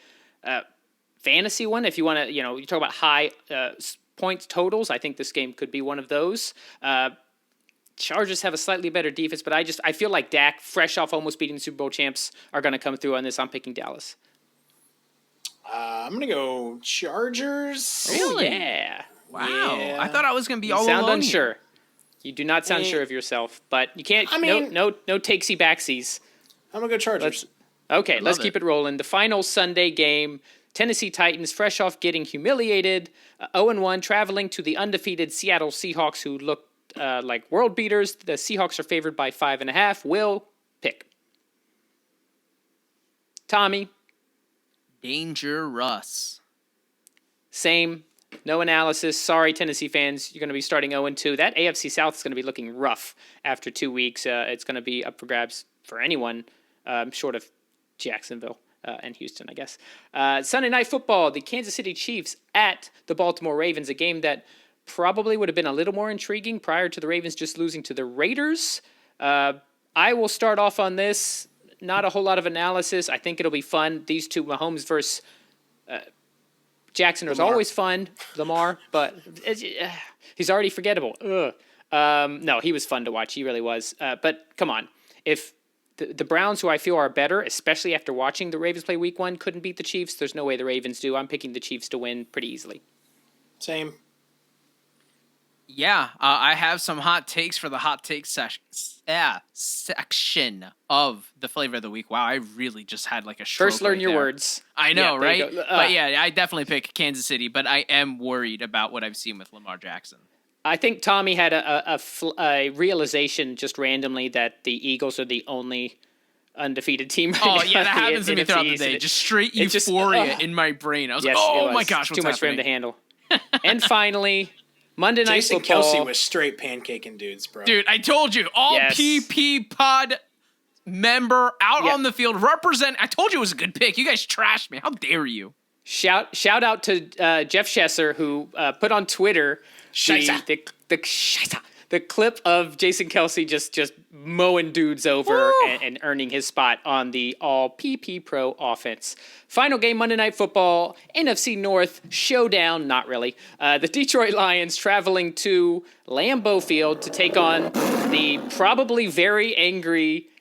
fantasy one. If you want to, you talk about high points totals, I think this game could be one of those. Chargers have a slightly better defense, but I feel like Dak, fresh off almost beating Super Bowl champs, are going to come through on this. I'm picking Dallas. I'm going to go Chargers. Really? Yeah. Wow. Yeah. I thought I was going to be all alone. Sound unsure. Here. You do not sound sure of yourself, but you can't. No takesy backsies. I'm going to go Chargers. Let's keep it rolling. The final Sunday game, Tennessee Titans, fresh off getting humiliated, 0-1, traveling to the undefeated Seattle Seahawks, who look like world beaters. The Seahawks are favored by 5.5. Will pick. Tommy. Dangerous. Same. No analysis. Sorry, Tennessee fans. You're going to be starting 0-2. That AFC South is going to be looking rough after 2 weeks. It's going to be up for grabs for anyone short of Jacksonville and Houston, I guess. Sunday Night Football, the Kansas City Chiefs at the Baltimore Ravens, a game that probably would have been a little more intriguing prior to the Ravens just losing to the Raiders. I will start off on this. Not a whole lot of analysis. I think it'll be fun. These two, Mahomes versus Jackson, was always fun. Lamar, but he's already forgettable. No, he was fun to watch. He really was. But come on. If the Browns, who I feel are better, especially after watching the Ravens play week 1, couldn't beat the Chiefs, there's no way the Ravens do. I'm picking the Chiefs to win pretty easily. Same. Yeah, I have some hot takes for the hot take section of the flavor of the week. Wow, I really just had like a stroke. First, learn right your there. words. I know, yeah, right? But yeah, I definitely pick Kansas City, but I am worried about what I've seen with Lamar Jackson. I think Tommy had a realization just randomly that the Eagles are the only undefeated team right now. Oh, yeah, that happens to me throughout the day. Just straight euphoria in my brain. I was like, oh my gosh, what's too much happening? for him to handle. And finally, Monday Night Jason Football. Kelsey was straight pancaking dudes, bro. Dude, I told you, all PP pod member out on the field represent. I told you it was a good pick. You guys trashed me. How dare you? Shout out to Jeff Schesser, who put on Twitter the clip of Jason Kelsey just mowing dudes over and earning his spot on the all PP Pro offense. Final game, Monday Night Football, NFC North showdown. Not really. The Detroit Lions traveling to Lambeau Field to take on the probably very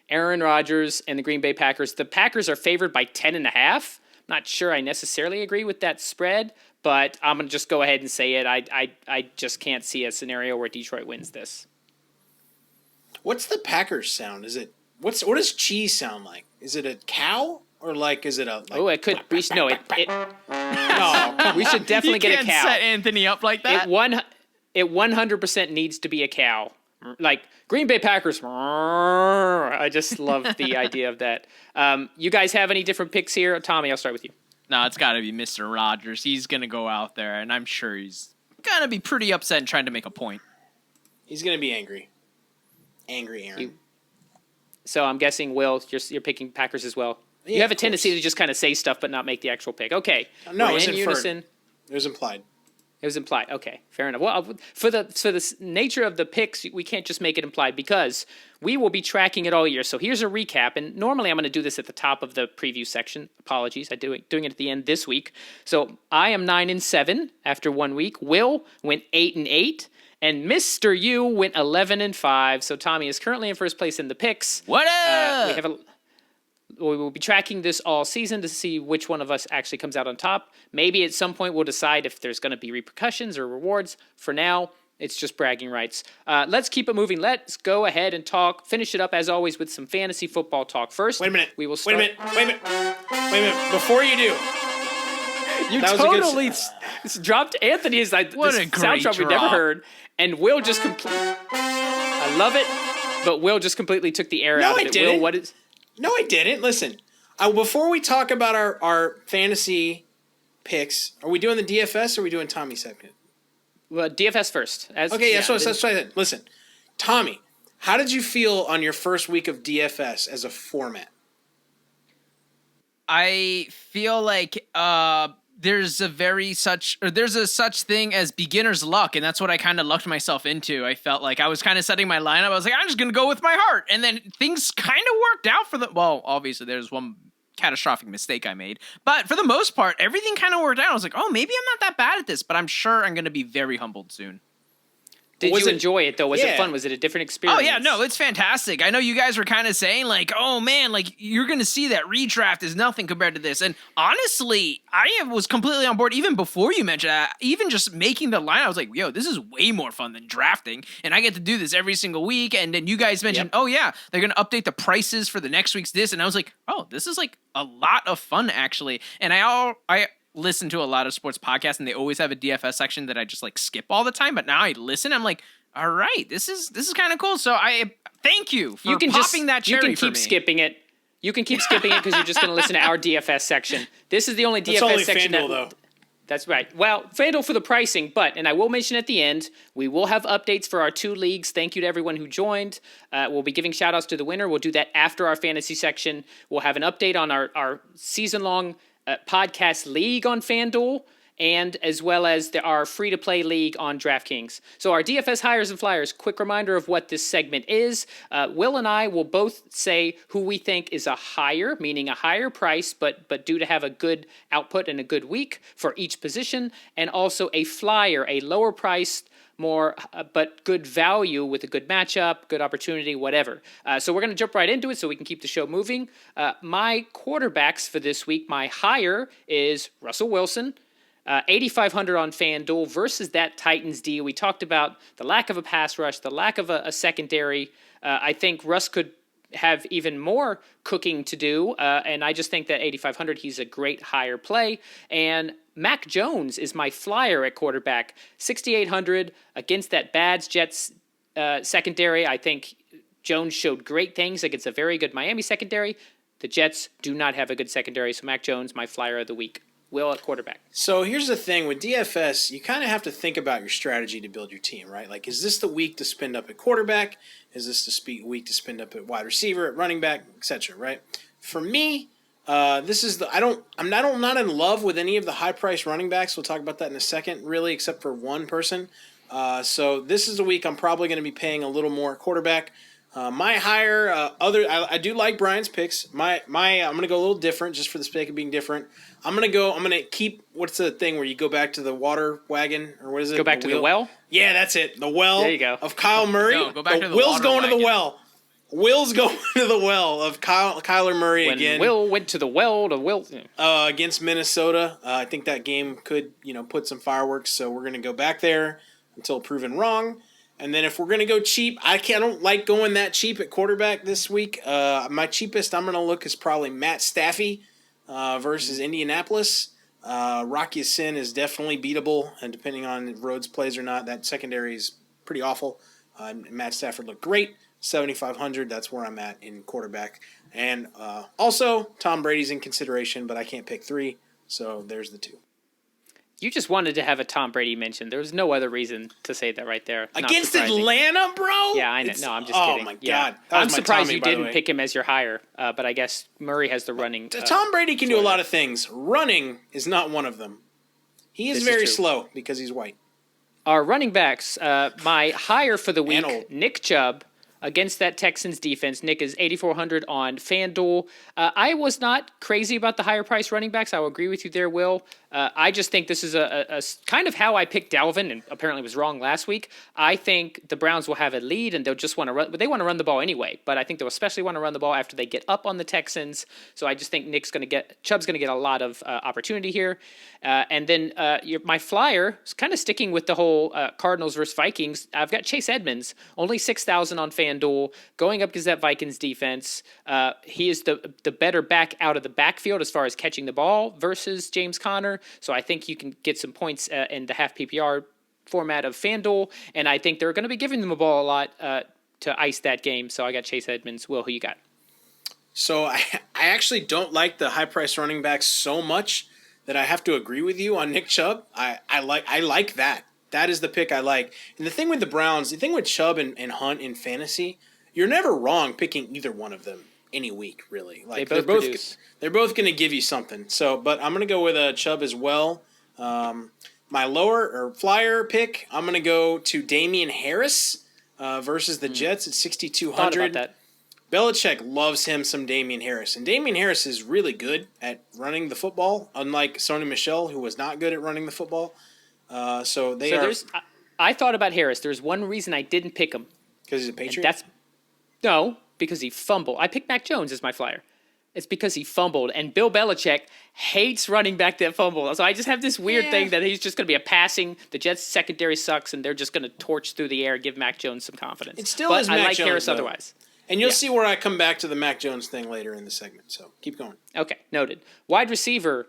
Aaron Rodgers and the Green Bay Packers. The Packers are favored by 10.5. Not sure I necessarily agree with that spread, but I'm going to just go ahead and say it. I just can't see a scenario where Detroit wins this. What's the Packers sound? What does cheese sound like? Is it a cow or is it a it could we should definitely get a cow. You can't set Anthony up like that. It 100% needs to be a cow. Like Green Bay Packers. I just love the idea of that. You guys have any different picks here? Tommy, I'll start with you. No, it's got to be Mr. Rogers. He's going to go out there, and I'm sure he's going to be pretty upset and trying to make a point. He's going to be angry. Angry Aaron. So I'm guessing, Will, you're picking Packers as well. Yeah, you have a tendency to just kind of say stuff but not make the actual pick. Okay. No, it was in unison. It was implied. It was implied. Okay, fair enough. Well, for the nature of the picks, we can't just make it implied because we will be tracking it all year. So here's a recap, and normally I'm going to do this at the top of the preview section. Apologies, I'm doing it at the end this week. So I am 9-7 after 1 week. Will went 8-8, and Mr. U went 11-5. So Tommy is currently in first place in the picks. What up? We will be tracking this all season to see which one of us actually comes out on top. Maybe at some point we'll decide if there's going to be repercussions or rewards. For now, it's just bragging rights. Let's keep it moving. Let's go ahead and finish it up as always with some fantasy football talk. First, wait a minute. We will start. Wait a minute. Before you do, you totally dropped Anthony's what a great soundtrack we never heard, and Will just I love it, but Will just completely took the air out of it. Didn't. Will, what is? No, I didn't. Listen, before we talk about our fantasy picks, are we doing the DFS or are we doing Tommy's second? Well, DFS first. That's what I said. Listen, Tommy, How did you feel on your first week of DFS as a format? I feel like there's a such thing as beginner's luck, and that's what I kind of lucked myself into. I felt like I was kind of setting my lineup. I was like, I'm just gonna go with my heart, and then things kind of worked out for the. Well, obviously there's one catastrophic mistake I made, but for the most part, everything kind of worked out. I was like, oh, maybe I'm not that bad at this, but I'm sure I'm gonna be very humbled soon. Did you enjoy it, though? Was it fun? Was it a different experience? Oh, yeah, no, it's fantastic. I know you guys were kind of saying, like, oh, man, like, you're going to see that redraft is nothing compared to this. And honestly, I was completely on board even before you mentioned that. Even just making the line, I was like, yo, this is way more fun than drafting. And I get to do this every single week. And then you guys mentioned, oh, yeah, they're going to update the prices for the next week's this. And I was like, oh, this is, like, a lot of fun, actually. And I listen to a lot of sports podcasts, and they always have a DFS section that I just like skip all the time. But now I listen, I'm like, all right, this is kind of cool. So I thank you for popping that cherry. You can keep skipping it. You can keep skipping it because you're just going to listen to our DFS section. This is the only DFS section FanDuel, though. That's right. Well, FanDuel for the pricing, and I will mention at the end, we will have updates for our 2 leagues. Thank you to everyone who joined. We'll be giving shout-outs to the winner. We'll do that after our fantasy section. We'll have an update on our season-long podcast league on FanDuel, and as well as our free-to-play league on DraftKings. So our DFS Hires and Flyers, quick reminder of what this segment is. Will and I will both say who we think is a higher, meaning a higher price, but due to have a good output and a good week for each position, and also a flyer, a lower priced, more but good value with a good matchup, good opportunity, whatever. So we're going to jump right into it so we can keep the show moving. My quarterbacks for this week, my higher is Russell Wilson, 8,500 on FanDuel versus that Titans D. We talked about the lack of a pass rush, the lack of a secondary. I think Russ could have even more cooking to do, and I just think that 8,500, he's a great higher play. And Mac Jones is my flyer at quarterback, 6,800 against that Jets secondary. I think Jones showed great things against a very good Miami secondary. The Jets do not have a good secondary, so Mac Jones, my flyer of the week. Will at quarterback. So here's the thing. With DFS, you kind of have to think about your strategy to build your team, right? Like, is this the week to spend up at quarterback? Is this the week to spend up at wide receiver, at running back, etc., right? For me, this is I'm not in love with any of the high-priced running backs. We'll talk about that in a second, really, except for one person. So this is a week I'm probably going to be paying a little more at quarterback. My higher I do like Brian's picks. I'm going to go a little different just for the sake of being different. I'm going to keep, what's the thing where you go back to the water wagon, or what is it? Go back to the well? Yeah, that's it. The well. There you go. Of Kyle Murray. No, go back to the Will's water going wagon. to the well. Will's going to the well of Kyler Murray again. Will went to the well to Will. Against Minnesota. I think that game could, put some fireworks, so we're going to go back there until proven wrong. And then if we're going to go cheap, I don't like going that cheap at quarterback this week. My cheapest I'm going to look is probably Matt Staffy versus Indianapolis. Rocky Sin is definitely beatable, and depending on if Rhodes plays or not, that secondary is pretty awful. Matt Stafford looked great. 7,500, that's where I'm at in quarterback. And also, Tom Brady's in consideration, but I can't pick 3, so there's the 2. You just wanted to have a Tom Brady mention. There was no other reason to say that right there. Against Atlanta, bro? Yeah, I know. No, I'm just kidding. Oh, my yeah. God. I'm surprised you didn't pick him as your higher, but I guess Murray has the running. Tom Brady can do a lot of things. Running is not one of them. He is very slow because he's white. Our running backs, my higher for the week, Nick Chubb. Against that Texans defense. Nick is 8,400 on FanDuel. I was not crazy about the higher price running backs. I will agree with you there, Will. I just think this is a kind of how I picked Dalvin, and apparently was wrong last week. I think the Browns will have a lead, and they'll just want to run. But they want to run the ball anyway. But I think they'll especially want to run the ball after they get up on the Texans. So I just think Chubb's going to get a lot of opportunity here. And then my flyer is kind of sticking with the whole Cardinals versus Vikings. I've got Chase Edmonds, only 6,000 on FanDuel, going up against that Vikings defense. He is the better back out of the backfield as far as catching the ball versus James Conner. So I think you can get some points in the half PPR format of FanDuel, and I think they're going to be giving them the ball a lot to ice that game. So I got Chase Edmonds. Will, who you got? So I actually don't like the high-priced running backs so much that I have to agree with you on Nick Chubb. I like that. That is the pick I like. And the thing with the Browns, the thing with Chubb and Hunt in fantasy, you're never wrong picking either one of them any week, really. Like they both produce. They're both going to give you something. So, but I'm going to go with Chubb as well. My lower or flyer pick, I'm going to go to Damian Harris versus the Jets at 6,200. Thought about that. Belichick loves him some Damian Harris. And Damian Harris is really good at running the football, unlike Sony Michel, who was not good at running the football. I thought about Harris. There's one reason I didn't pick him. Because he's a Patriot? Because he fumbled. I picked Mac Jones as my flyer. It's because he fumbled, and Bill Belichick hates running back that fumble. So I just have this weird thing that he's just going to be a passing. The Jets' secondary sucks, and they're just going to torch through the air and give Mac Jones some confidence. It still is Mac I like Jones, Harris though. Otherwise. And you'll see where I come back to the Mac Jones thing later in the segment. So keep going. Okay, noted. Wide receiver,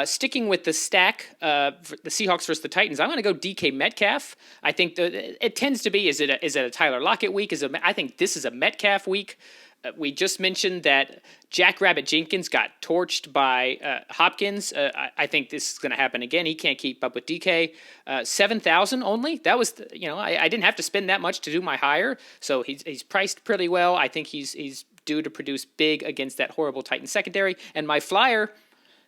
sticking with the stack, the Seahawks versus the Titans. I'm going to go DK Metcalf. I think it tends to be. Is it a Tyler Lockett week? I think this is a Metcalf week. We just mentioned that Jackrabbit Jenkins got torched by Hopkins. I think this is going to happen again. He can't keep up with DK. 7,000 only. That was, I didn't have to spend that much to do my hire. So he's priced pretty well. I think he's due to produce big against that horrible Titan secondary. And my flyer,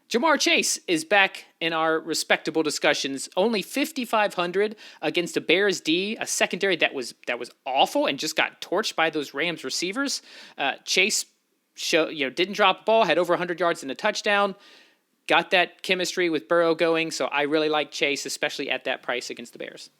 Jamar Chase, is back in our respectable discussions. Only 5,500 against a Bears D, a secondary that was awful and just got torched by those Rams receivers. Chase didn't drop a ball, had over 100 yards and a touchdown. Got that chemistry with Burrow going, so I really like Chase, especially at that price against the Bears.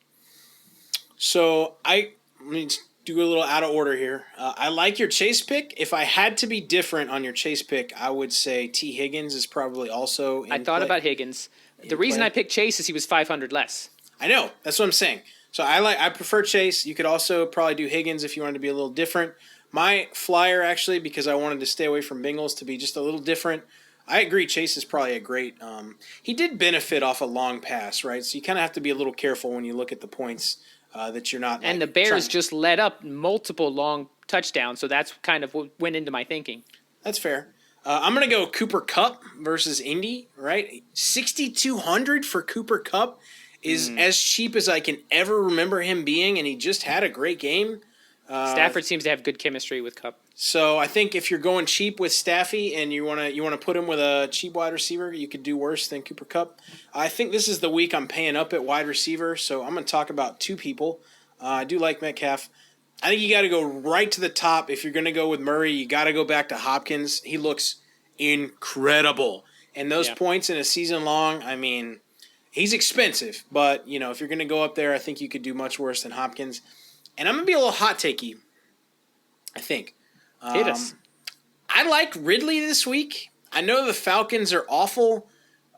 So let me do a little out of order here. I like your Chase pick. If I had to be different on your Chase pick, I would say T. Higgins is probably also in I thought about Higgins. The reason I picked Chase is he was 500 less. I know. That's what I'm saying. So I prefer Chase. You could also probably do Higgins if you wanted to be a little different. My flyer, actually, because I wanted to stay away from Bengals to be just a little different, I agree Chase is probably a great he did benefit off a long pass, right? So you kind of have to be a little careful when you look at the points that you're not. And the Bears just let up multiple long touchdowns, so that's kind of what went into my thinking. That's fair. I'm going to go Cooper Kupp versus Indy, right? 6,200 for Cooper Kupp is as cheap as I can ever remember him being, and he just had a great game. Stafford seems to have good chemistry with Kupp. So I think if you're going cheap with Staffy and you want to put him with a cheap wide receiver, you could do worse than Cooper Kupp. I think this is the week I'm paying up at wide receiver, so I'm going to talk about two people. I do like Metcalf. I think you got to go right to the top. If you're going to go with Murray, you got to go back to Hopkins. He looks incredible. And those points in a season long, I mean, he's expensive. But, if you're going to go up there, I think you could do much worse than Hopkins. And I'm going to be a little hot takey, I think. Hit us. I like Ridley this week. I know the Falcons are awful,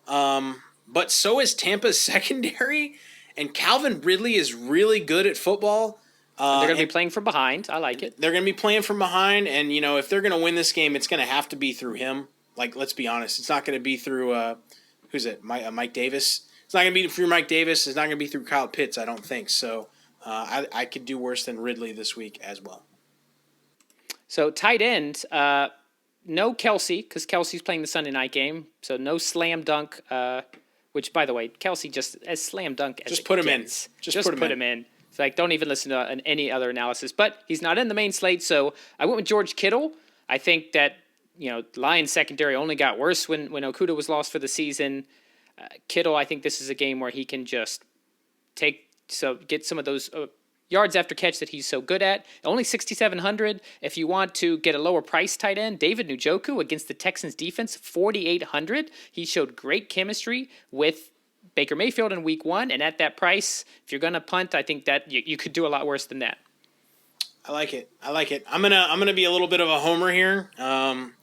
but so is Tampa's secondary. And Calvin Ridley is really good at football. They're going to be playing from behind. I like it. They're going to be playing from behind. And, if they're going to win this game, it's going to have to be through him. Like, let's be honest. It's not going to be through, who's it, Mike Davis? It's not going to be through Mike Davis. It's not going to be through Kyle Pitts, I don't think. So I could do worse than Ridley this week as well. So tight end, no Kelsey, because Kelsey's playing the Sunday night game. So no slam dunk, which, by the way, Kelsey just as slam dunk as just it put him gets. in. Just put him in. It's like, don't even listen to any other analysis. But he's not in the main slate, so I went with George Kittle. I think that, Lions secondary only got worse when Okudah was lost for the season. Kittle, I think this is a game where he can just get some of those yards after catch that he's so good at. Only 6,700. If you want to get a lower price tight end, David Njoku against the Texans defense, 4,800. He showed great chemistry with Baker Mayfield in week 1. And at that price, if you're going to punt, I think that you could do a lot worse than that. I like it. I'm gonna be a little bit of a homer here. I'm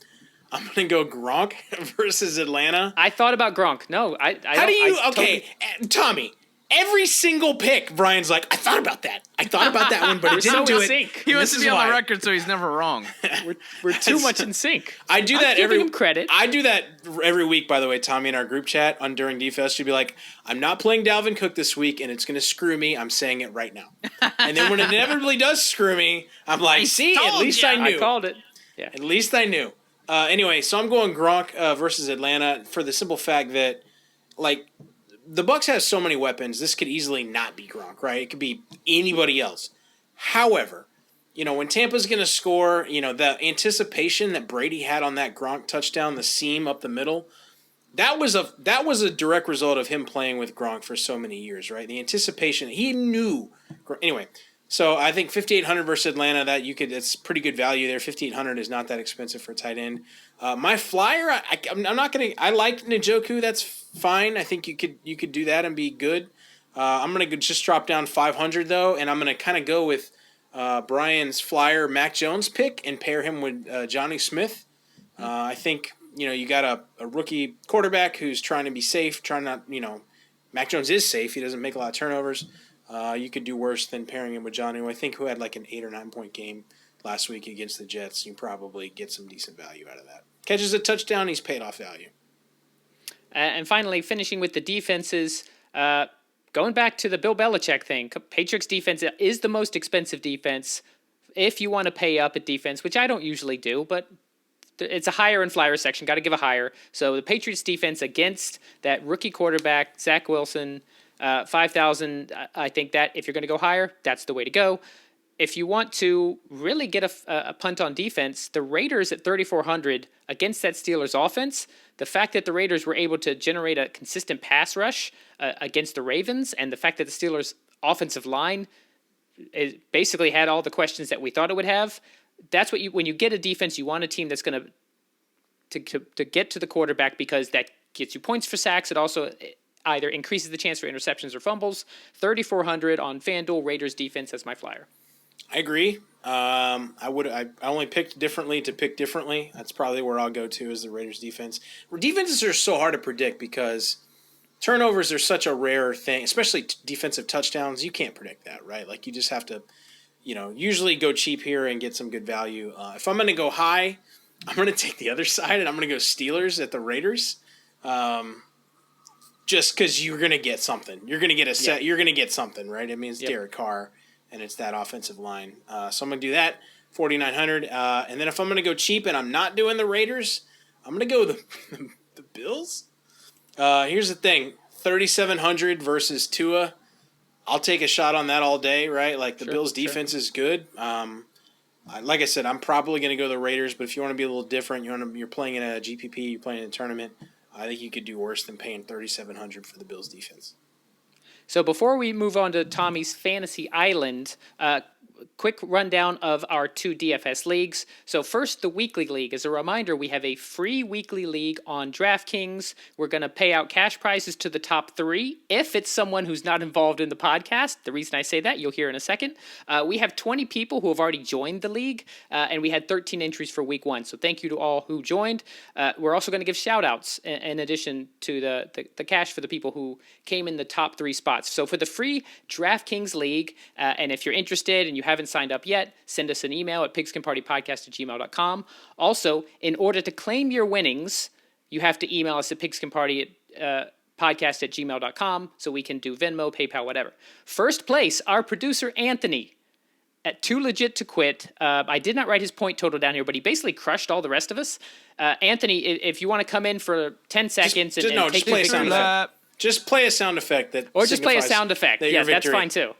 gonna go Gronk versus Atlanta. I thought about Gronk. No, Tommy. Every single pick, Brian's like, I thought about that one, but it didn't do it. He wants to be on the record, so he's never wrong. We're too much in sync. I do that giving him credit. I do that every week, by the way, Tommy, in our group chat during DFS. She'd be like, I'm not playing Dalvin Cook this week, and it's going to screw me. I'm saying it right now. And then when it inevitably does screw me, I'm like, see, at least I knew. I called it. Yeah. At least I knew. Anyway, so I'm going Gronk versus Atlanta for the simple fact that, the Bucs have so many weapons. This could easily not be Gronk, right? It could be anybody else. However, when Tampa's going to score, the anticipation that Brady had on that Gronk touchdown, the seam up the middle, that was a direct result of him playing with Gronk for so many years, right? The anticipation, he knew. Anyway, so I think 5,800 versus Atlanta, it's pretty good value there. 5,800 is not that expensive for a tight end. My flyer, I'm not going to. I like Njoku. That's fine. I think you could do that and be good. I'm going to just drop down 500 though, and I'm going to kind of go with Brian's flyer Mac Jones pick and pair him with Johnny Smith. I think you got a rookie quarterback who's trying to be safe, Mac Jones is safe. He doesn't make a lot of turnovers. You could do worse than pairing him with Johnny, who had like an 8 or 9 point game last week against the Jets. You probably get some decent value out of that. Catches a touchdown, he's paid off value. And finally, finishing with the defenses, going back to the Bill Belichick thing, Patriots defense is the most expensive defense if you want to pay up at defense, which I don't usually do, but it's a higher and flyer section. Got to give a higher. So the Patriots defense against that rookie quarterback, Zach Wilson, 5,000. I think that if you're going to go higher, that's the way to go. If you want to really get a punt on defense, the Raiders at 3,400 against that Steelers offense, the fact that the Raiders were able to generate a consistent pass rush against the Ravens, and the fact that the Steelers' offensive line basically had all the questions that we thought it would have, that's what when you get a defense, you want a team that's going to get to the quarterback because that gets you points for sacks. It also either increases the chance for interceptions or fumbles. 3,400 on FanDuel, Raiders defense as my flyer. I agree. I only picked differently to pick differently. That's probably where I'll go to is the Raiders defense. Defenses are so hard to predict because turnovers are such a rare thing, especially defensive touchdowns. You can't predict that, right? Like you just have to, usually go cheap here and get some good value. If I'm going to go high, I'm going to take the other side and I'm going to go Steelers at the Raiders. Just because you're going to get something. You're going to get set. You're going to get something, right? I mean, it's Derek Carr. And it's that offensive line. So I'm going to do that, 4,900. And then if I'm going to go cheap and I'm not doing the Raiders, I'm going to go the Bills. Here's the thing, 3,700 versus Tua. I'll take a shot on that all day, right? Like the Bills' defense is good. Like I said, I'm probably going to go the Raiders, but if you want to be a little different, you're playing in a GPP, you're playing in a tournament, I think you could do worse than paying 3,700 for the Bills' defense. So before we move on to Tommy's Fantasy Island, quick rundown of our 2 DFS leagues. So first, the weekly league. As a reminder, we have a free weekly league on DraftKings. We're going to pay out cash prizes to the top 3 if it's someone who's not involved in the podcast. The reason I say that, you'll hear in a second. We have 20 people who have already joined the league, and we had 13 entries for week 1. So thank you to all who joined. We're also going to give shout-outs in addition to the cash for the people who came in the top 3 spots. So for the free DraftKings league, and if you're interested and you haven't signed up yet, send us an email at pigskinpartypodcast@gmail.com. Also, in order to claim your winnings, you have to email us at pigskinpartypodcast@gmail.com so we can do Venmo, PayPal, whatever. First place, our producer Anthony at Too Legit to Quit. I did not write his point total down here, but he basically crushed all the rest of us. Anthony, if you want to come in for 10 seconds and take the victory. Just play a sound effect or just play a sound effect. Yeah, that's fine too.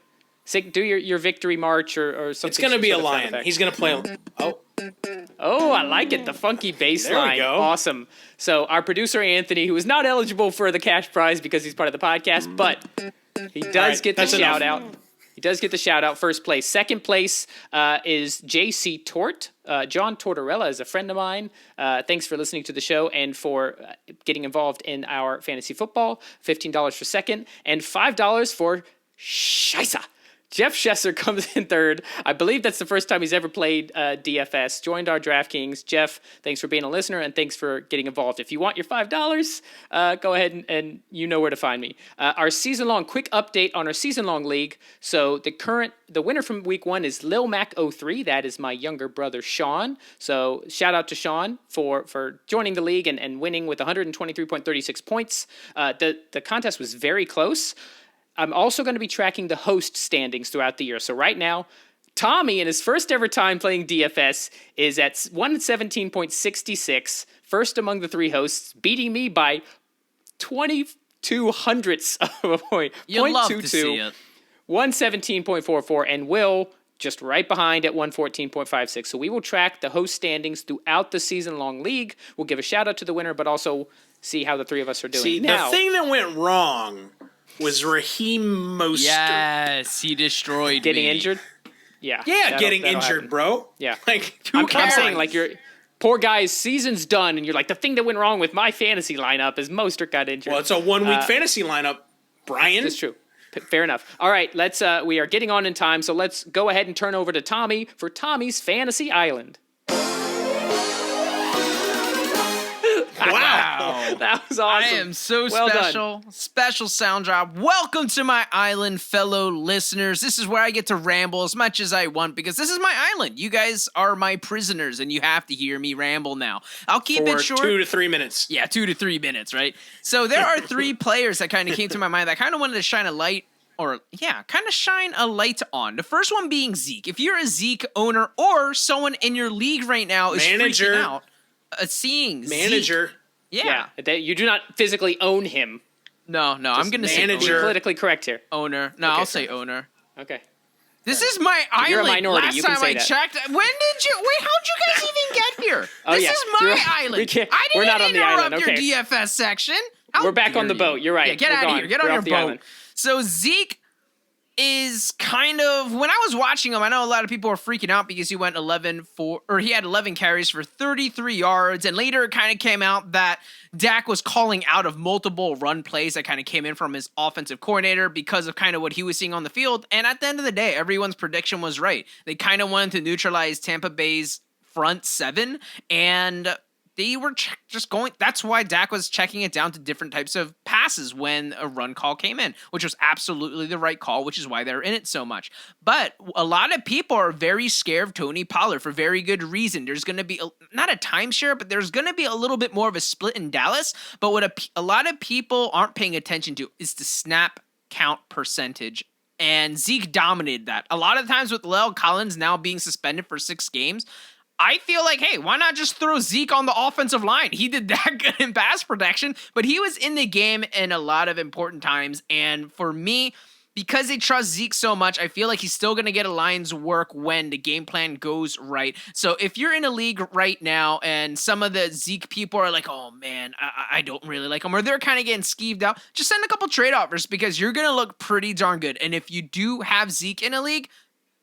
Do your victory march or something. It's going to be a lion. He's going to play. Oh, I like it. The funky bass line. There we go. Awesome. So our producer, Anthony, who is not eligible for the cash prize because he's part of the podcast, but he does get the shout out. He does get the shout out. First place. Second place is JC Tort. John Tortorella is a friend of mine. Thanks for listening to the show and for getting involved in our fantasy football. $15 for second and $5 for Scheisse. Jeff Schesser comes in third. I believe that's the first time he's ever played DFS. Joined our DraftKings. Jeff, thanks for being a listener and thanks for getting involved. If you want your $5, go ahead and you know where to find me. Our season-long, quick update on our season-long league. So the winner from week 1 is Lil Mac 03. That is my younger brother, Sean. So shout out to Sean for joining the league and winning with 123.36 points. The contest was very close. I'm also going to be tracking the host standings throughout the year. So right now, Tommy, in his first ever time playing DFS, is at 117.66, first among the 3 hosts, beating me by 22 hundredths of a point. You love to see it. 117.44, and Will just right behind at 114.56. So we will track the host standings throughout the season-long league. We'll give a shout-out to the winner, but also see how the three of us are doing. See, the thing that went wrong was Raheem Mostert. Yes, he destroyed getting me. injured. Yeah, getting injured, happen. bro. Yeah, like I'm saying, like, your poor guy's season's done, and you're like, the thing that went wrong with my fantasy lineup is Mostert got injured. Well, it's a 1 week fantasy lineup, Brian. That's true. Fair enough. All right, let's. We are getting on in time, so let's go ahead and turn over to Tommy for Tommy's Fantasy Island. Wow. That was awesome. I am so Well special. done. Special sound drop. Welcome to my island, fellow listeners. This is where I get to ramble as much as I want because this is my island. You guys are my prisoners, and you have to hear me ramble now. I'll keep it short. 2 to 3 minutes. Yeah, 2 to 3 minutes, right? So there are 3 players that kind of came to my mind that I kind of wanted to shine a light shine a light on. The first one being Zeke. If you're a Zeke owner or someone in your league right now is freaking out, seeing Manager. Zeke. Yeah. You do not physically own him. No, I'm going to say manager. Politically correct here. owner. No, Okay. I'll say owner. Okay. This is my island. You're a minority. Last You can time say I that. checked. When did you? Wait, how'd you guys even get here? Oh, This yeah. is my You're right. island. We can't- I we're didn't not on the interrupt island. Okay. your DFS section. How We're back on dare the boat. you. You're right. Yeah, get We're out of gone. here. Get We're on off your the boat. island. So Zeke is kind of, when I was watching him, I know a lot of people were freaking out because he went he had 11 carries for 33 yards, and later it kind of came out that Dak was calling out of multiple run plays that kind of came in from his offensive coordinator because of kind of what he was seeing on the field, and at the end of the day, everyone's prediction was right. They kind of wanted to neutralize Tampa Bay's front 7, and they were just going. That's why Dak was checking it down to different types of passes when a run call came in, which was absolutely the right call, which is why they're in it so much. But a lot of people are very scared of Tony Pollard for very good reason. There's going to be not a timeshare, but there's going to be a little bit more of a split in Dallas. But what a lot of people aren't paying attention to is the snap count percentage. And Zeke dominated that. A lot of times with La'el Collins now being suspended for 6 games, I feel like, hey, why not just throw Zeke on the offensive line? He did that good in pass protection, but he was in the game in a lot of important times. And for me, because they trust Zeke so much, I feel like he's still going to get a Lions work when the game plan goes right. So if you're in a league right now and some of the Zeke people are like, oh man, I don't really like him, or they're kind of getting skeeved out, just send a couple trade offers because you're going to look pretty darn good. And if you do have Zeke in a league,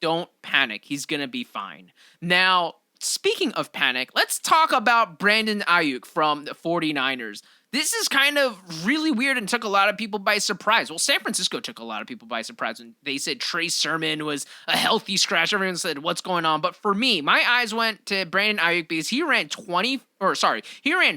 don't panic. He's going to be fine. Now, speaking of panic, let's talk about Brandon Ayuk from the 49ers. This is kind of really weird and took a lot of people by surprise. Well, San Francisco took a lot of people by surprise when they said Trey Sermon was a healthy scratch. Everyone said, what's going on? But for me, my eyes went to Brandon Ayuk because he ran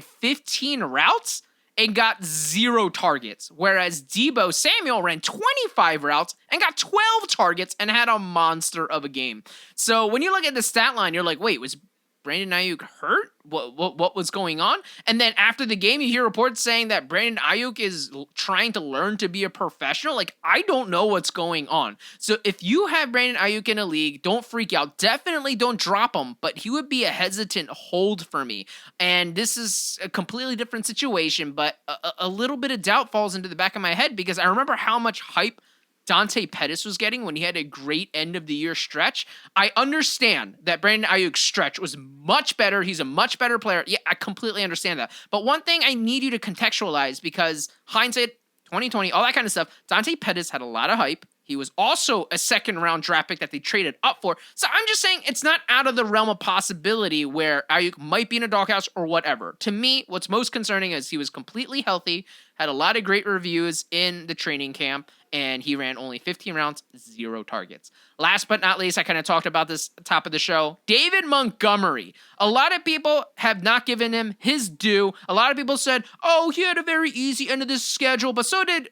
15 routes and got 0 targets, whereas Deebo Samuel ran 25 routes and got 12 targets and had a monster of a game. So when you look at the stat line, you're like, wait, was Brandon Ayuk hurt? What was going on? And then after the game, you hear reports saying that Brandon Ayuk is trying to learn to be a professional. Like, I don't know what's going on. So if you have Brandon Ayuk in a league, don't freak out. Definitely don't drop him, but he would be a hesitant hold for me. And this is a completely different situation, but a little bit of doubt falls into the back of my head because I remember how much hype Dante Pettis was getting when he had a great end of the year stretch. I understand that Brandon Ayuk's stretch was much better. He's a much better player. Yeah, I completely understand that. But one thing I need you to contextualize, because hindsight, 2020, all that kind of stuff, Dante Pettis had a lot of hype. He was also a second-round draft pick that they traded up for. So I'm just saying it's not out of the realm of possibility where Ayuk might be in a doghouse or whatever. To me, what's most concerning is he was completely healthy, had a lot of great reviews in the training camp, and he ran only 15 rounds, 0 targets. Last but not least, I kind of talked about this at the top of the show, David Montgomery. A lot of people have not given him his due. A lot of people said, oh, he had a very easy end of this schedule, but so did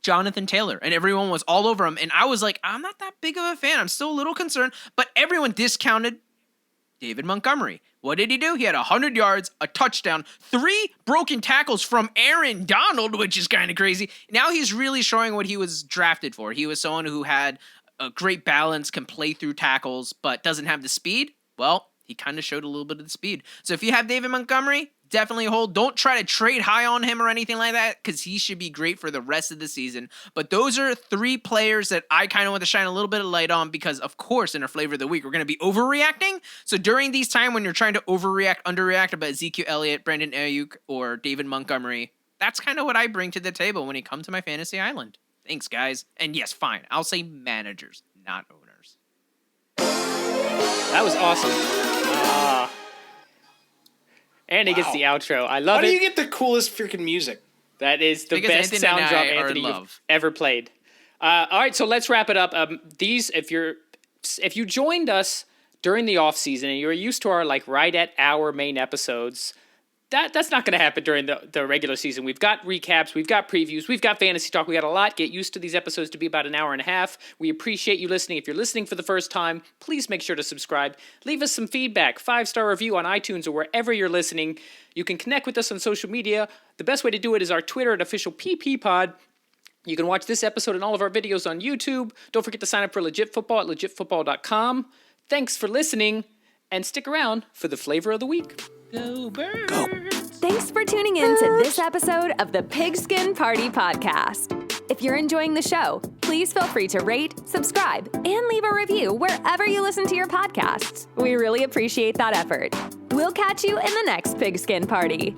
Jonathan Taylor, and everyone was all over him. And I was like, I'm not that big of a fan. I'm still a little concerned, but everyone discounted David Montgomery. What did he do? He had 100 yards, a touchdown, 3 broken tackles from Aaron Donald, which is kind of crazy. Now he's really showing what he was drafted for. He was someone who had a great balance, can play through tackles, but doesn't have the speed. Well, he kind of showed a little bit of the speed. So if you have David Montgomery, definitely a hold. Don't try to trade high on him or anything like that because he should be great for the rest of the season. But those are 3 players that I kind of want to shine a little bit of light on because, of course, in our flavor of the week, we're going to be overreacting. So during these times when you're trying to overreact, underreact about Ezekiel Elliott, Brandon Ayuk, or David Montgomery, that's kind of what I bring to the table when it comes to my fantasy island. Thanks, guys. And yes, fine. I'll say managers, not owners. That was awesome. And he gets the outro. I love it. How do you get the coolest freaking music? That is the Because best Anthony sound and drop I are Anthony in you've love. ever played. All right, so let's wrap it up. If you joined us during the off season and you're used to our like right at hour main episodes, that's not going to happen during the regular season. We've got recaps, we've got previews, we've got fantasy talk, we got a lot. Get used to these episodes to be about an hour and a half. We appreciate you listening. If you're listening for the first time, please make sure to subscribe. Leave us some feedback, 5-star review on iTunes or wherever you're listening. You can connect with us on social media. The best way to do it is our Twitter at official PP Pod. You can watch this episode and all of our videos on YouTube. Don't forget to sign up for Legit Football at legitfootball.com. Thanks for listening, and stick around for the flavor of the week. Go Birds! Go. Thanks for tuning in to this episode of the Pigskin Party Podcast. If you're enjoying the show, please feel free to rate, subscribe, and leave a review wherever you listen to your podcasts. We really appreciate that effort. We'll catch you in the next Pigskin Party.